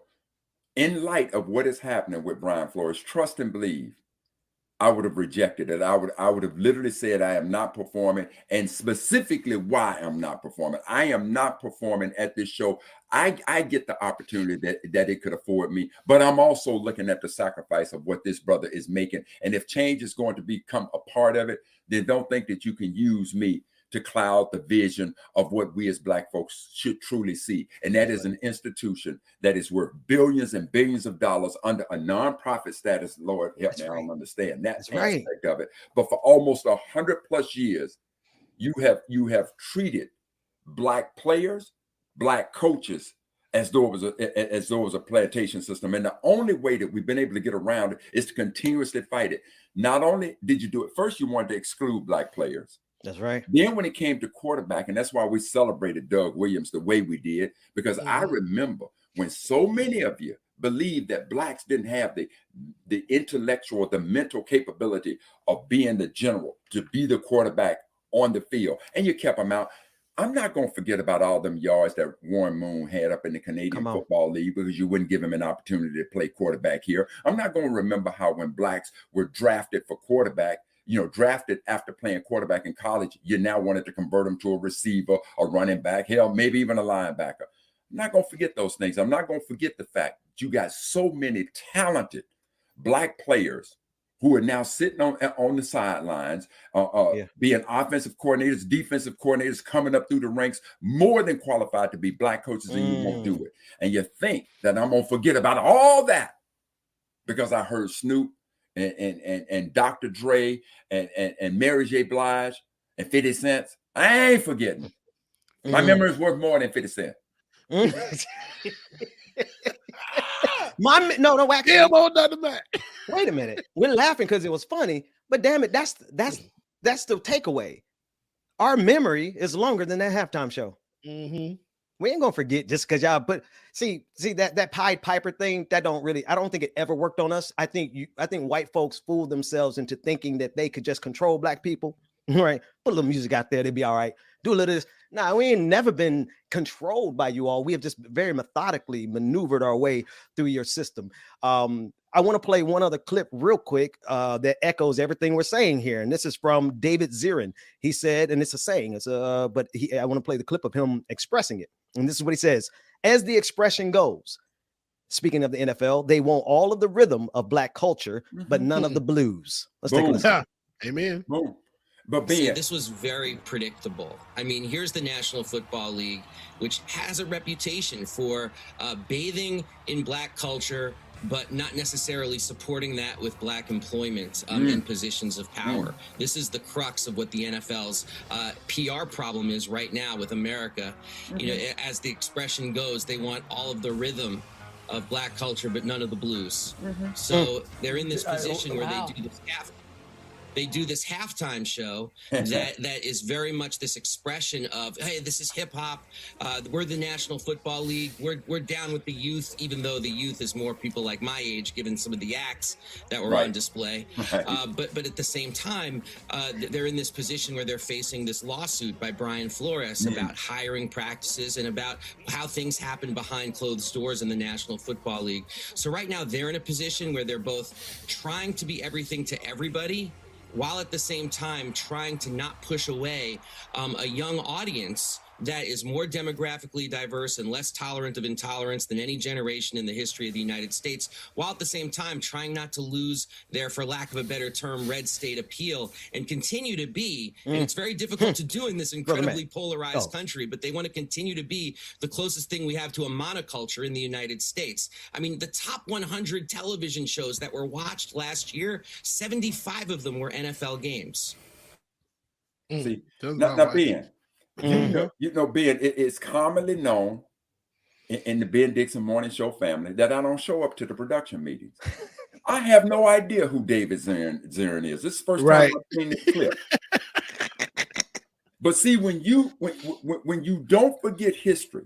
in light of what is happening with Brian Flores, trust and believe, I would have rejected it. I would have literally said I am not performing, and specifically why I'm not performing. I am not performing at this show. I get the opportunity that it could afford me, but I'm also looking at the sacrifice of what this brother is making. And if change is going to become a part of it, then don't think that you can use me to cloud the vision of what we as Black folks should truly see. And that is an institution that is worth billions and billions of dollars under a nonprofit status. Lord help me, I don't understand that aspect of it. But for almost 100+ years, you have treated Black players, Black coaches as though it was a plantation system. And the only way that we've been able to get around it is to continuously fight it. Not only did you do it, first you wanted to exclude Black players. That's right. Then when it came to quarterback, and that's why we celebrated Doug Williams the way we did, because I remember when so many of you believed that Blacks didn't have the intellectual, the mental capability of being the general, to be the quarterback on the field, and you kept them out. I'm not going to forget about all them yards that Warren Moon had up in the Canadian Football League because you wouldn't give him an opportunity to play quarterback here. I'm not going to remember how when Blacks were drafted for quarterback, drafted after playing quarterback in college, you now wanted to convert them to a receiver, a running back, hell, maybe even a linebacker. I'm not going to forget those things. I'm not going to forget the fact that you got so many talented black players who are now sitting on the sidelines, being offensive coordinators, defensive coordinators, coming up through the ranks, more than qualified to be black coaches, and you won't do it. And you think that I'm gonna forget about all that because I heard Snoop and Dr. Dre and Mary J. Blige and 50 Cent. I ain't forgetting. My memory is worth more than 50 Cent. No, actually, yeah, well done to that. Wait a minute. We're laughing because it was funny, but damn it, that's the takeaway. Our memory is longer than that halftime show. Mm-hmm. We ain't gonna forget just because y'all. But see that Pied Piper thing. That don't really. I don't think it ever worked on us. I think white folks fooled themselves into thinking that they could just control black people. Right? Put a little music out there, they'd be all right. Do a little of this. Nah, we ain't never been controlled by you all. We have just very methodically maneuvered our way through your system. I want to play one other clip real quick that echoes everything we're saying here. And this is from David Zirin. He said, and it's a saying, I want to play the clip of him expressing it. And this is what he says. As the expression goes, speaking of the NFL, they want all of the rhythm of black culture, but none of the blues. Let's take a listen. Amen. Boom. But this was very predictable. I mean, here's the National Football League, which has a reputation for bathing in black culture, but not necessarily supporting that with black employment in positions of power. This is the crux of what the NFL's PR problem is right now with America. You know, as the expression goes, they want all of the rhythm of black culture, but none of the blues. So they're in this position where they do this halftime show that is very much this expression of, hey, this is hip hop. We're the National Football League. We're down with the youth, even though the youth is more people like my age, given some of the acts that were on display. But at the same time, they're in this position where they're facing this lawsuit by Brian Flores about hiring practices and about how things happen behind closed doors in the National Football League. So right now they're in a position where they're both trying to be everything to everybody, while at the same time trying to not push away a young audience that is more demographically diverse and less tolerant of intolerance than any generation in the history of the United States, while at the same time trying not to lose their, for lack of a better term, red state appeal and continue to be, and it's very difficult to do in this incredibly polarized country, but they want to continue to be the closest thing we have to a monoculture in the United States. I mean, the top 100 television shows that were watched last year, 75 of them were NFL games. See, now Ben, you know, Ben, it's commonly known in the Ben Dixon Morning Show family that I don't show up to the production meetings. I have no idea who David Zirin is. This is the first time I've seen this clip. But see, when you don't forget history,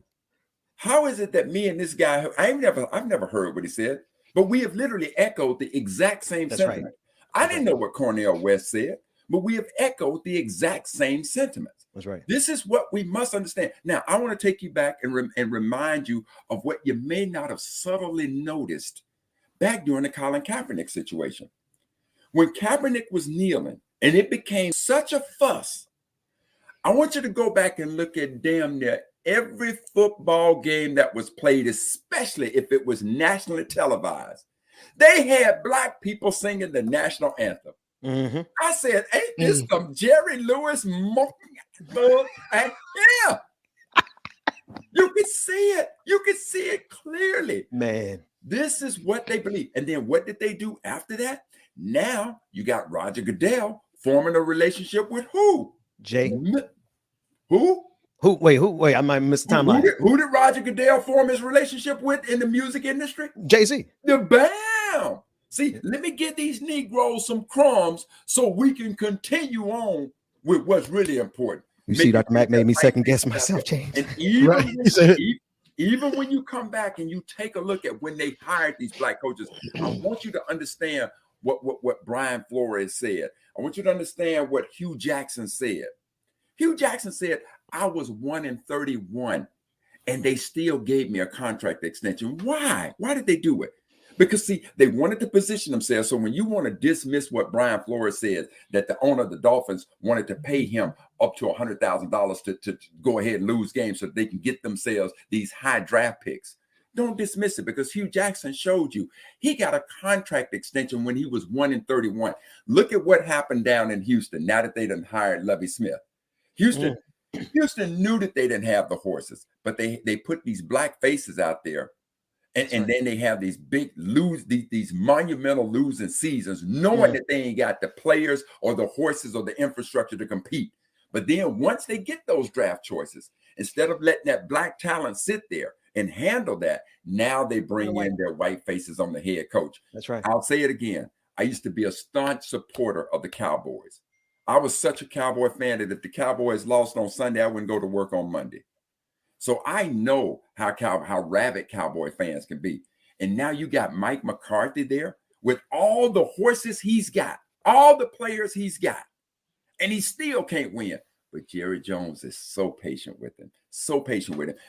how is it that me and this guy, I've never heard what he said, but we have literally echoed the exact same sentiment. Right. I didn't know what Cornel West said, but we have echoed the exact same sentiments. That's right. This is what we must understand. Now, I want to take you back and remind you of what you may not have subtly noticed back during the Colin Kaepernick situation. When Kaepernick was kneeling and it became such a fuss, I want you to go back and look at damn near every football game that was played, especially if it was nationally televised. They had black people singing the national anthem. I said, ain't this some Jerry Lewis monkey? And yeah, you could see it. You could see it clearly. Man, this is what they believe. And then what did they do after that? Now you got Roger Goodell forming a relationship with who? Jay. Who? Wait, I might miss the timeline. Who did Roger Goodell form his relationship with in the music industry? Jay-Z. The BAM. See, let me get these Negroes some crumbs so we can continue on with what's really important. You see, Dr. Mack made me second guess myself, James. And even when you come back and you take a look at when they hired these black coaches, I want you to understand what Brian Flores said. I want you to understand what Hugh Jackson said. Hugh Jackson said, I was 1 in 31 and they still gave me a contract extension. Why? Why did they do it? Because, see, they wanted to position themselves. So when you want to dismiss what Brian Flores said, that the owner of the Dolphins wanted to pay him up to $100,000 to go ahead and lose games so they can get themselves these high draft picks. Don't dismiss it, because Hugh Jackson showed you he got a contract extension when he was 1-31. Look at what happened down in Houston now that they done hired Lovie Smith. Houston knew that they didn't have the horses, but they put these black faces out there. And then they have these big these monumental losing seasons, knowing that they ain't got the players or the horses or the infrastructure to compete. But then once they get those draft choices, instead of letting that black talent sit there and handle that, now they bring in their white faces on the head coach. That's right. I'll say it again. I used to be a staunch supporter of the Cowboys. I was such a Cowboy fan that if the Cowboys lost on Sunday, I wouldn't go to work on Monday. So I know how rabid Cowboy fans can be. And now you got Mike McCarthy there with all the horses he's got, all the players he's got, and he still can't win. But Jerry Jones is so patient with him,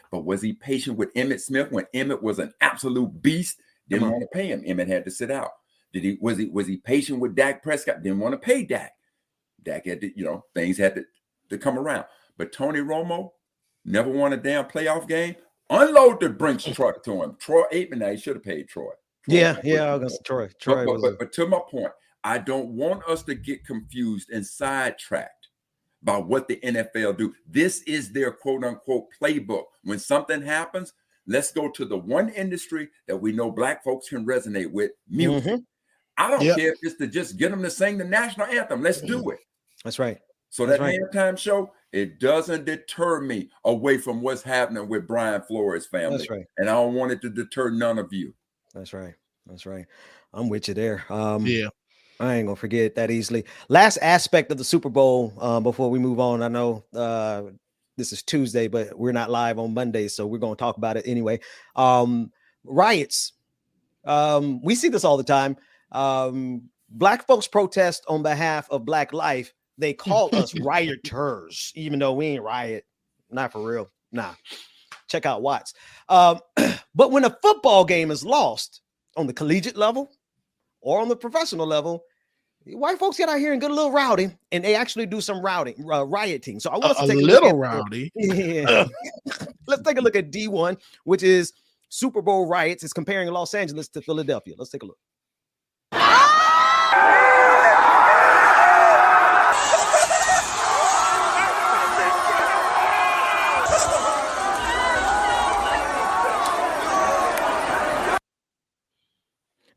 But was he patient with Emmitt Smith when Emmitt was an absolute beast? Didn't want to pay him. Emmitt had to sit out. Was he patient with Dak Prescott? Didn't want to pay Dak. Dak had to, things had to come around. But Tony Romo never won a damn playoff game. Unload the Brinks truck to him. Troy Aikman, he should have paid Troy. I was gonna say Troy. But to my point, I don't want us to get confused and sidetracked by what the NFL do. This is their quote unquote playbook. When something happens, let's go to the one industry that we know black folks can resonate with, music. I don't care if it's to just get them to sing the national anthem. Let's do it. That's right. So that halftime show, it doesn't deter me away from what's happening with Brian Flores' family. That's right. And I don't want it to deter none of you. That's right. I'm with you there. Yeah. I ain't gonna forget that easily. Last aspect of the Super Bowl before we move on. I know this is Tuesday, but we're not live on Monday, so we're gonna talk about it anyway. Riots. We see this all the time. Black folks protest on behalf of Black life. They call us rioters, even though we ain't riot. Not for real. Nah. Check out Watts. But when a football game is lost on the collegiate level or on the professional level, white folks get out here and get a little rowdy, and they actually do some rioting. So I want us to take a little look rowdy. Yeah. Let's take a look at D1, which is Super Bowl riots. It's comparing Los Angeles to Philadelphia. Let's take a look.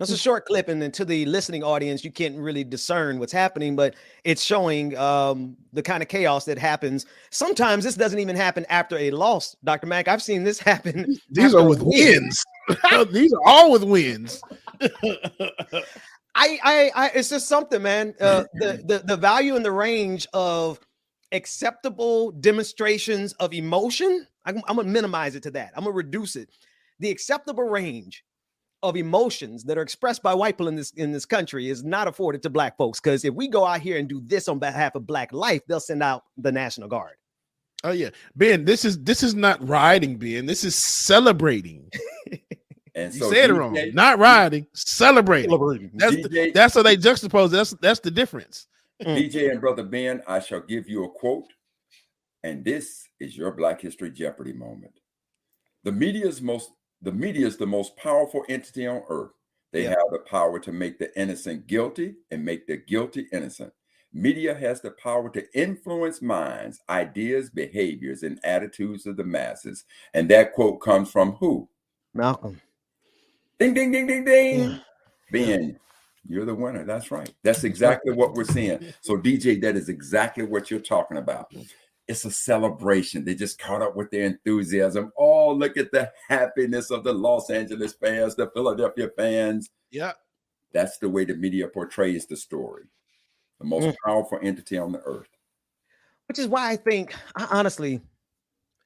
That's a short clip, and then to the listening audience, you can't really discern what's happening, but it's showing the kind of chaos that happens. Sometimes this doesn't even happen after a loss, Dr. Mack. I've seen this happen. These are with wins. These are all with wins. It's just something, man. The value and the range of acceptable demonstrations of emotion, I'm gonna minimize it to that. I'm gonna reduce it. The acceptable range of emotions that are expressed by white people in this country is not afforded to black folks. Because if we go out here and do this on behalf of Black life, they'll send out the National Guard. Oh yeah, Ben. This is not rioting, Ben. This is celebrating. And you so said it wrong. Not rioting, celebrating. That's how they juxtapose. That's the difference. DJ and Brother Ben, I shall give you a quote, and this is your Black History Jeopardy moment. The media is the most powerful entity on earth. They have the power to make the innocent guilty and make the guilty innocent. Media has the power to influence minds, ideas, behaviors, and attitudes of the masses. And that quote comes from who? Malcolm. Ding, ding, ding, ding, ding. Yeah. Ben, you're the winner. That's right. That's exactly what we're seeing. So, DJ, that is exactly what you're talking about. It's a celebration. They just caught up with their enthusiasm. Oh, look at the happiness of the Los Angeles fans, the Philadelphia fans. Yeah. That's the way the media portrays the story. The most powerful entity on the earth. Which is why I think, honestly,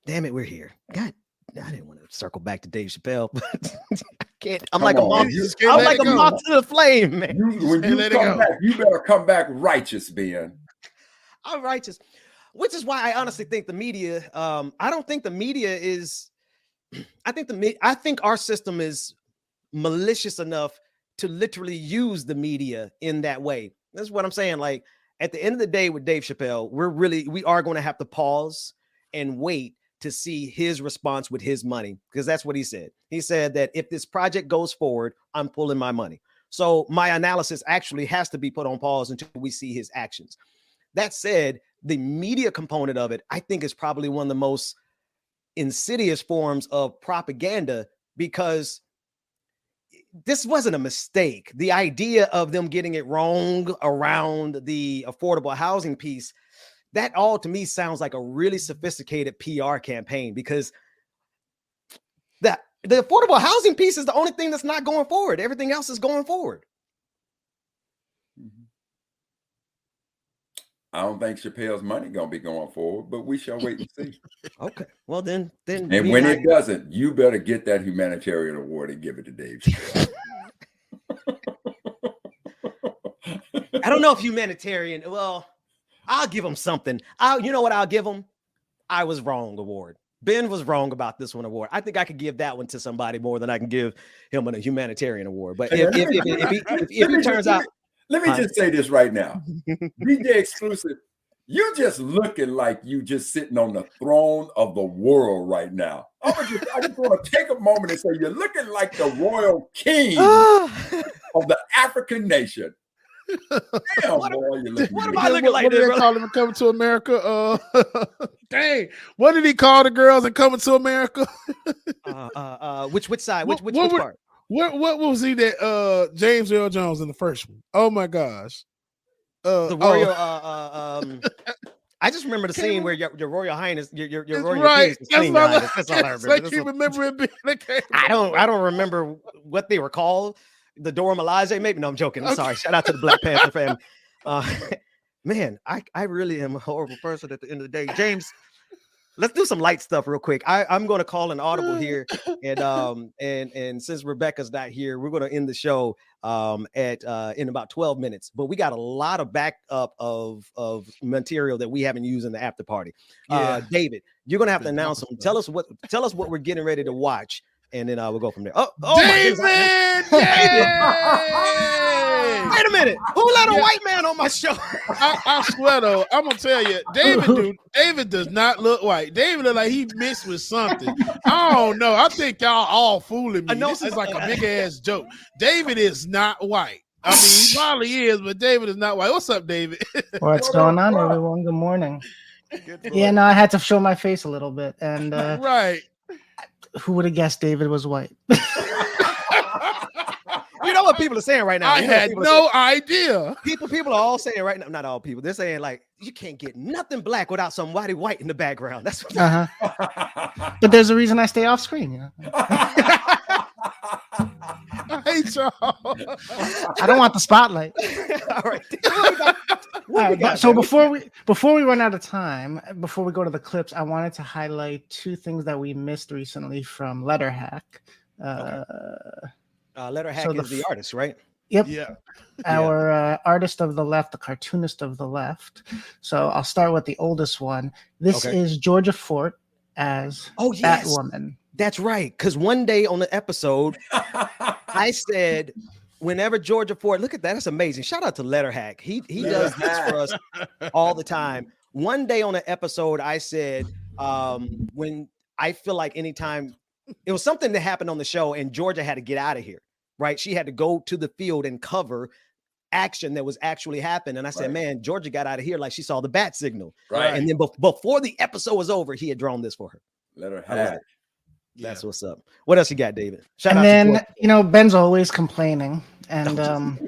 damn it, we're here. God, I didn't want to circle back to Dave Chappelle, but I can't. I'm like a moth. I'm like a moth to the flame, man. When you come back, you better come back righteous, Ben. I'm righteous. Which is why I honestly think the media, I don't think the media is, I think our system is malicious enough to literally use the media in that way. That's what I'm saying. Like at the end of the day with Dave Chappelle, we are going to have to pause and wait to see his response with his money, because that's what he said. He said that if this project goes forward, I'm pulling my money. So my analysis actually has to be put on pause until we see his actions. That said, the media component of it, I think, is probably one of the most insidious forms of propaganda, because this wasn't a mistake. The idea of them getting it wrong around the affordable housing piece, that all to me sounds like a really sophisticated PR campaign, because the affordable housing piece is the only thing that's not going forward. Everything else is going forward. I don't think Chappelle's money gonna be going forward, but we shall wait and see. Okay, well then, and when it doesn't, you better get that humanitarian award and give it to Dave Chappelle. I don't know if humanitarian. Well, I'll give him something. You know what I'll give him? I was wrong award. Ben was wrong about this one award. I think I could give that one to somebody more than I can give him a humanitarian award. But if he turns out. Let me just say this right now. DJ Exclusive, you just looking like you just sitting on the throne of the world right now. I just want to take a moment and say you're looking like the royal king of the African nation. Damn, boy, you're looking. What am I looking like? What did they call him in Coming to America? Dang, what did he call the girls in Coming to America? Which side? Which part? What was he that James Earl Jones in the first one? Oh my gosh. The royal I just remember the scene where your Royal Highness, your Royal right. King, that's all I remember. Like you remember it being I don't remember what they were called. The Dora Milaje, maybe. No, I'm joking. I'm sorry. Shout out to the Black Panther family. Man, I really am a horrible person at the end of the day. James, let's do some light stuff real quick. I'm going to call an audible here, and since Rebecca's not here, we're going to end the show in about 12 minutes. But we got a lot of backup of material that we haven't used in the after party. David, you're going to have to announce them. Tell us what we're getting ready to watch, and then we'll go from there. Oh David! Wait a minute. Who let a white man on my show? I swear though, I'm gonna tell you, David does not look white. David look like he mixed with something. I don't know. I think y'all all fooling me. This is like a big ass joke. David is not white. I mean, he probably is, but David is not white. What's up, David? What's going on, everyone? Good morning. Yeah, no, I had to show my face a little bit, and right. Who would have guessed David was white? You know what people are saying right now? I had no idea. People are all saying right now, not all people, they're saying like, you can't get nothing black without some white in the background. That's what But there's a reason I stay off screen, you know. I hate y'all. I don't want the spotlight. All right. All right, so before we run out of time, before we go to the clips, I wanted to highlight two things that we missed recently from Letterhack. Letterhack is the artist, right? Yep. Yeah. Our artist of the left, the cartoonist of the left. So I'll start with the oldest one. This is Georgia Fort as Batwoman. That's right. Because one day on the episode, I said, whenever Georgia Fort, look at that. That's amazing. Shout out to Letterhack. He does this for us all the time. One day on the episode, I said, when I feel like anytime it was something that happened on the show and Georgia had to get out of here, right? She had to go to the field and cover action that was actually happening. And I said, man, Georgia got out of here like she saw the bat signal. Right. And then before the episode was over, he had drawn this for her. Let her have it. That's what's up. What else you got, David? And then, you know, Ben's always complaining, and I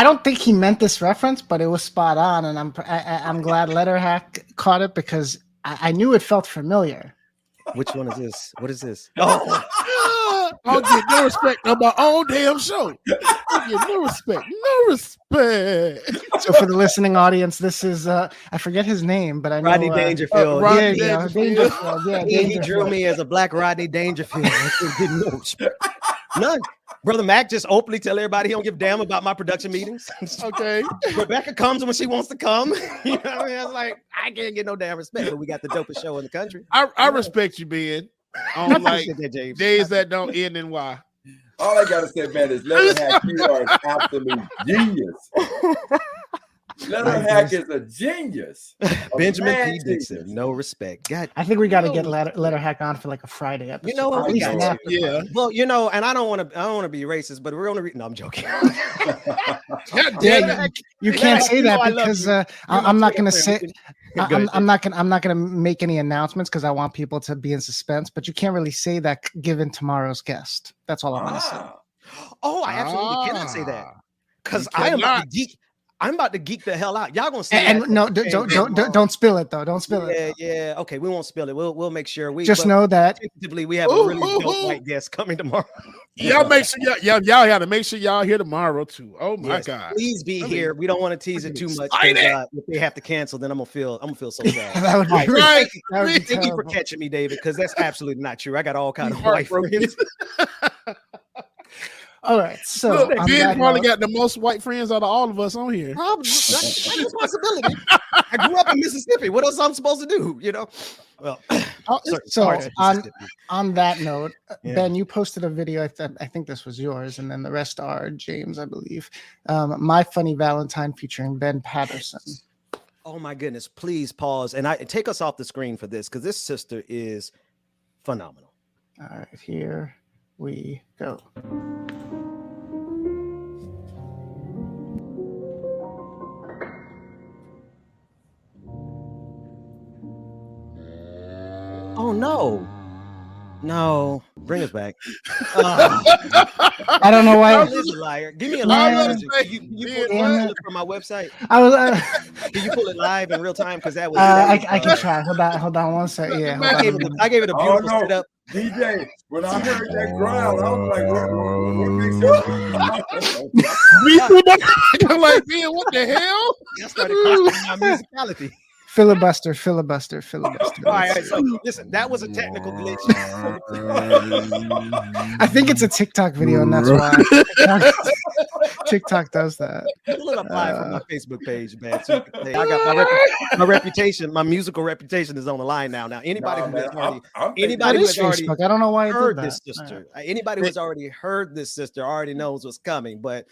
don't think he meant this reference, but it was spot on, and I'm glad Letterhack caught it because I knew it felt familiar. Which one is this? What is this? I'll get no respect on my own damn show. I'll get no respect. So for the listening audience, this is I forget his name, but I know Rodney Dangerfield. Dangerfield. Yeah, he drew me as a black Rodney Dangerfield. I didn't know respect. None. Brother Mac just openly tell everybody he don't give a damn about my production meetings. Okay. Rebecca comes when she wants to come. You know what I mean? I was like, I can't get no damn respect, but we got the dopest show in the country. I respect you, Ben. On like days that don't end in Y. All I gotta say, man, is Letterhack, you are an absolute genius. Letterhack is a genius. Benjamin P. Dixon, no respect. God, I think we got to get Letterhack on for like a Friday episode. You know what? At We least got an to. after Yeah. party. Well, you know, and I don't want to be racist, but we're only. No, I'm joking. Yeah, you can't say that because I'm not going to say. I'm not going to make any announcements because I want people to be in suspense. But you can't really say that given tomorrow's guest. That's all I'm going to say. Oh, I absolutely cannot say that because I am about to geek. I'm about to geek the hell out. Y'all gonna see. And no, don't spill it though. Don't spill it. Yeah. Okay, we won't spill it. We'll make sure we just know that we have a really dope white guest coming tomorrow. Y'all make sure y'all got to make sure y'all here tomorrow too. Oh my God! Please be here. We don't want to tease it too much. If they have to cancel, then I'm gonna feel so sad. That would be right. Thank you for catching me, David, because that's absolutely not true. I got all kind of white friends. All right, so Ben probably got the most white friends out of all of us on here. Probably, that's a possibility. I grew up in Mississippi. What else I'm supposed to do? You know. Well, on that note, Ben, you posted a video. I think this was yours, and then the rest are James, I believe. My Funny Valentine featuring Ben Patterson. Oh my goodness! Please pause and take us off the screen for this because this sister is phenomenal. All right, here we go. Oh no, bring us back. I don't know why. A liar. Give me a liar. You pull it from my website. Can you pull it live in real time? Because that was. I can try. Hold on 1 second. Yeah, I gave it a beautiful setup. DJ, when I heard that growl, I was like, I'm like, man, what the hell? I started questioning my musicality. Filibuster. All right, so listen, that was a technical glitch. I think it's a TikTok video, and that's why TikTok does that. It'll apply from my Facebook page, man. So I got my reputation, my musical reputation is on the line now. Now, anybody who has already Facebook. I don't know why I heard did that. This sister, anybody who's already heard this sister already knows what's coming. But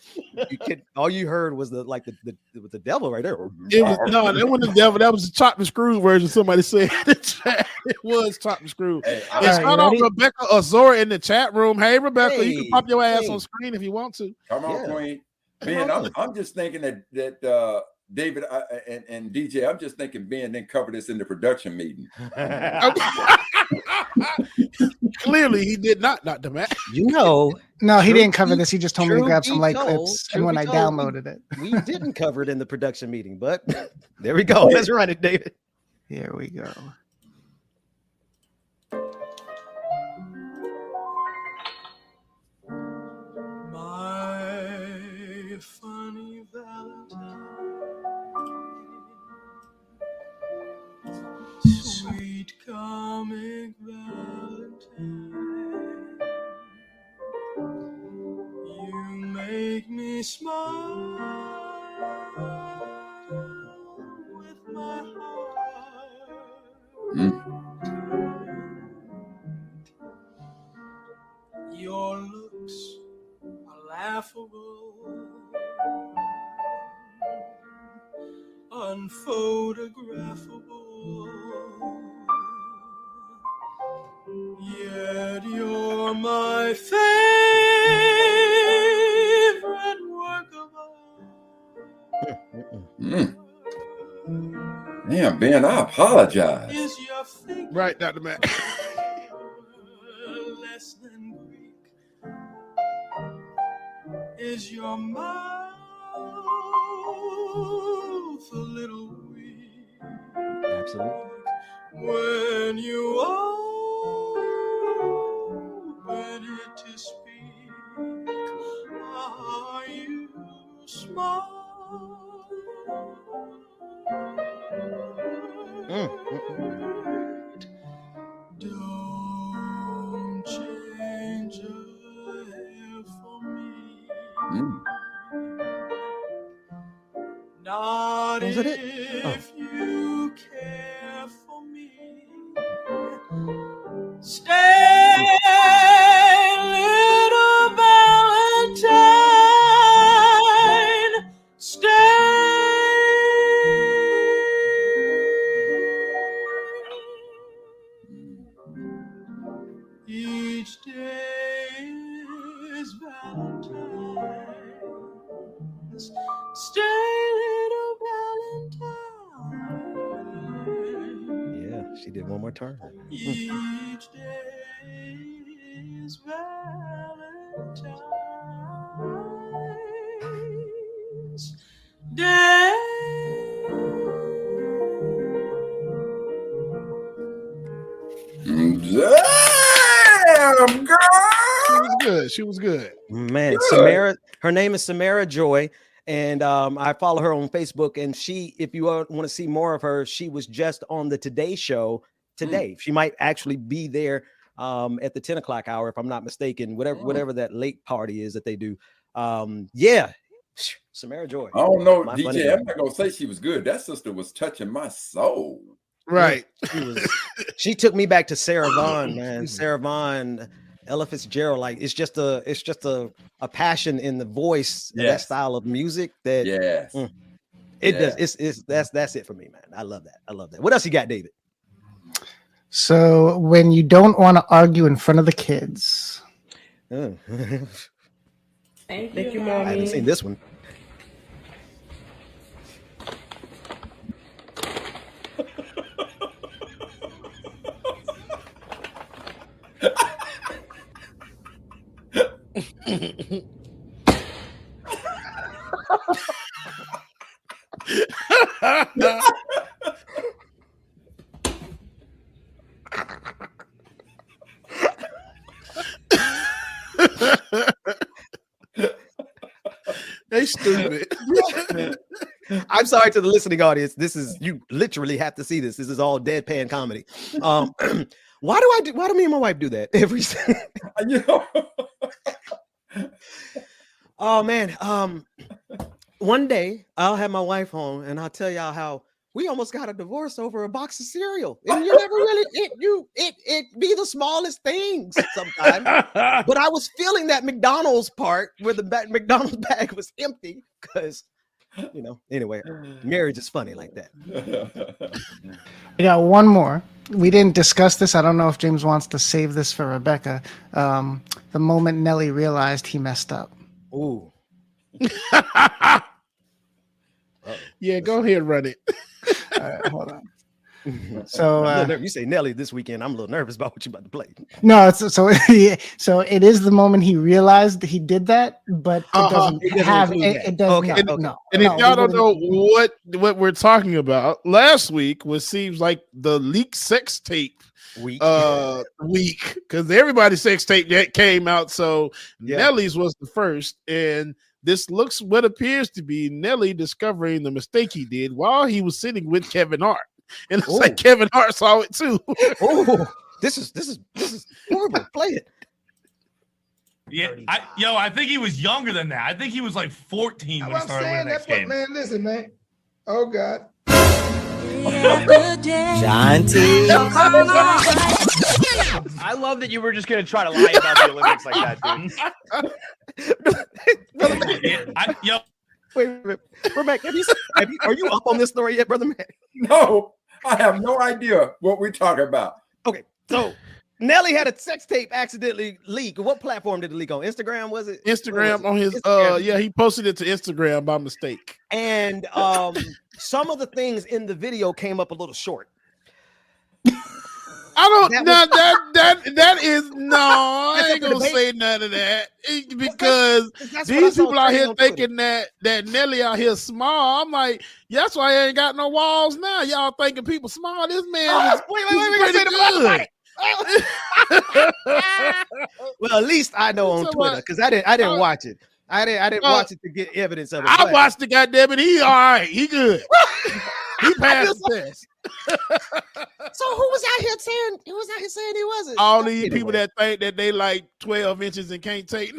all you heard was the devil right there. It was that wasn't the devil. That was the Chop and Screw version. Somebody said in the chat. It was Chop and Screw. Hey, shout out Rebecca Azora in the chat room. Hey, Rebecca, you can pop your ass on screen if you want to. Come on, Queen. Ben, I'm just thinking that David and DJ, I'm just thinking Ben didn't cover this in the production meeting. Clearly, he did not the match. You know. No, he didn't cover this. He just told me to grab some light clips, and when I downloaded it, we didn't cover it in the production meeting. But there we go. Let's run it, David. Here we go. My funny Valentine, sweet comic Valentine, you make me smile with my heart. Your looks are laughable, unphotographable, yet you're my favorite work of art. Damn, Ben, I apologize. Is your right, Dr. Matt. Less than Greek? Is your mouth a little weak? Absolutely. When you open it to speak, are you smart? Don't change a hair for me. Not if you care for me. Stay, little Valentine. Stay. She did one more turn. Each day is Valentine's Day. Damn, girl. She was good. She was good. Man, Good. Samara, her name is Samara Joy. And I follow her on Facebook. And she, if you want to see more of her, she was just on the Today Show today. She might actually be there at the 10 o'clock hour, if I'm not mistaken, whatever that late party is that they do. Yeah, Samara Joy. I don't know, My DJ. I'm not gonna say she was good. That sister was touching my soul. Right. She took me back to Sarah Vaughan, man. Sarah Vaughan, Ella Fitzgerald. Like it's just a passion in the voice, of that style of music. That does. It's that's it for me, man. I love that. I love that. What else you got, David? So when you don't want to argue in front of the kids. Thank you, I haven't seen this one. They stupid. I'm sorry to the listening audience. This is, you literally have to see this. This is all deadpan comedy. Why do me and my wife do that every Oh man. One day I'll have my wife home and I'll tell y'all how we almost got a divorce over a box of cereal. And you never really it be the smallest things sometimes. But I was feeling that McDonald's part where the McDonald's bag was empty because anyway, marriage is funny like that. I got one more. We didn't discuss this. I don't know if James wants to save this for Rebecca. The moment Nelly realized he messed up. Ooh. Yeah, go ahead, run it. All right, hold on. So you say Nelly this weekend. I'm a little nervous about what you're about to play. No, so it is the moment he realized he did that, but it doesn't have it doesn't. No. And if y'all don't know what we're talking about, last week seems like the leaked sex tape week because everybody's sex tape that came out. So Nelly's was the first, and this looks what appears to be Nelly discovering the mistake he did while he was sitting with Kevin Hart. And it's like Kevin Hart saw it too. Oh, this is horrible. Play it. Yeah, I think he was younger than that. I think he was like 14 when he started winning that game. Man, listen, man. Oh God. John T. I love that you were just gonna try to lie about the Olympics like that, dude. Wait, Mac, are you up on this story yet, brother Mac? No, I have no idea what we're talking about. Okay, so Nelly had a sex tape accidentally leak. What platform did it leak on? Instagram, was it? Instagram on his Instagram. he posted it to Instagram by mistake. And some of the things in the video came up a little short. I ain't gonna say none of that because these people out here thinking that Nelly out here small. I'm like, that's why I ain't got no walls now. Y'all thinking people small. This man is pretty good. Well, at least I know on Twitter because I didn't watch it. I didn't watch it to get evidence of it. I watched the goddamn it. He all right. He good. He passed the test. So who was out here saying he wasn't? All these people that think that they like 12 inches and can't take.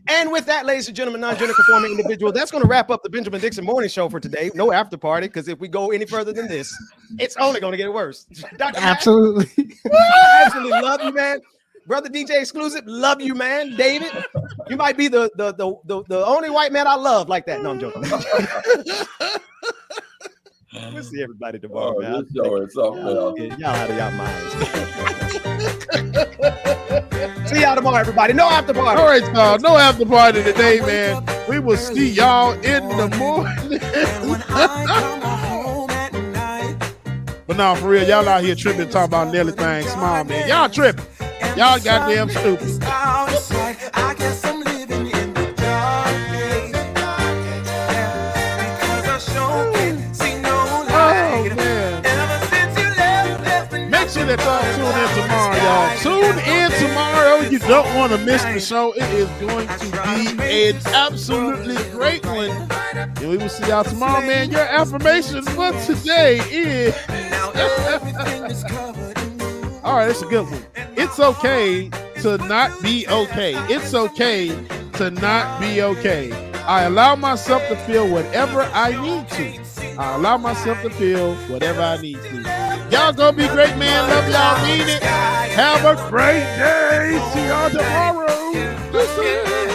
And with that, ladies and gentlemen, non-gender conforming individual, that's going to wrap up the Benjamin Dixon Morning Show for today. No after party, because if we go any further than this, it's only going to get worse. Dr. Absolutely. I absolutely love you, man. Brother DJ Exclusive, love you, man. David, you might be the only white man I love like that. No, I'm joking. We'll see everybody tomorrow, man. This show is up there. Y'all out of y'all minds. See y'all tomorrow, everybody. No after party. All right, y'all. No after party today, man. We will see y'all in the morning. But no, for real, y'all out here tripping, talking about Nelly thing small, man. Y'all tripping. Y'all goddamn stupid. I guess I'm living in the dark days. Because I sure can't see no light. Ever since you left me. Make sure that y'all tune in tomorrow, y'all. Tune in tomorrow. You don't want to miss the show. It is going to be an absolutely great one. And we will see y'all tomorrow, man. Your affirmation for today is... All right, it's a good one. It's okay to not be okay. It's okay to not be okay. I allow myself to feel whatever I need to. I allow myself to feel whatever I need to. Y'all gonna be great, man. Love y'all. Mean it. Have a great day. See y'all tomorrow. Listen.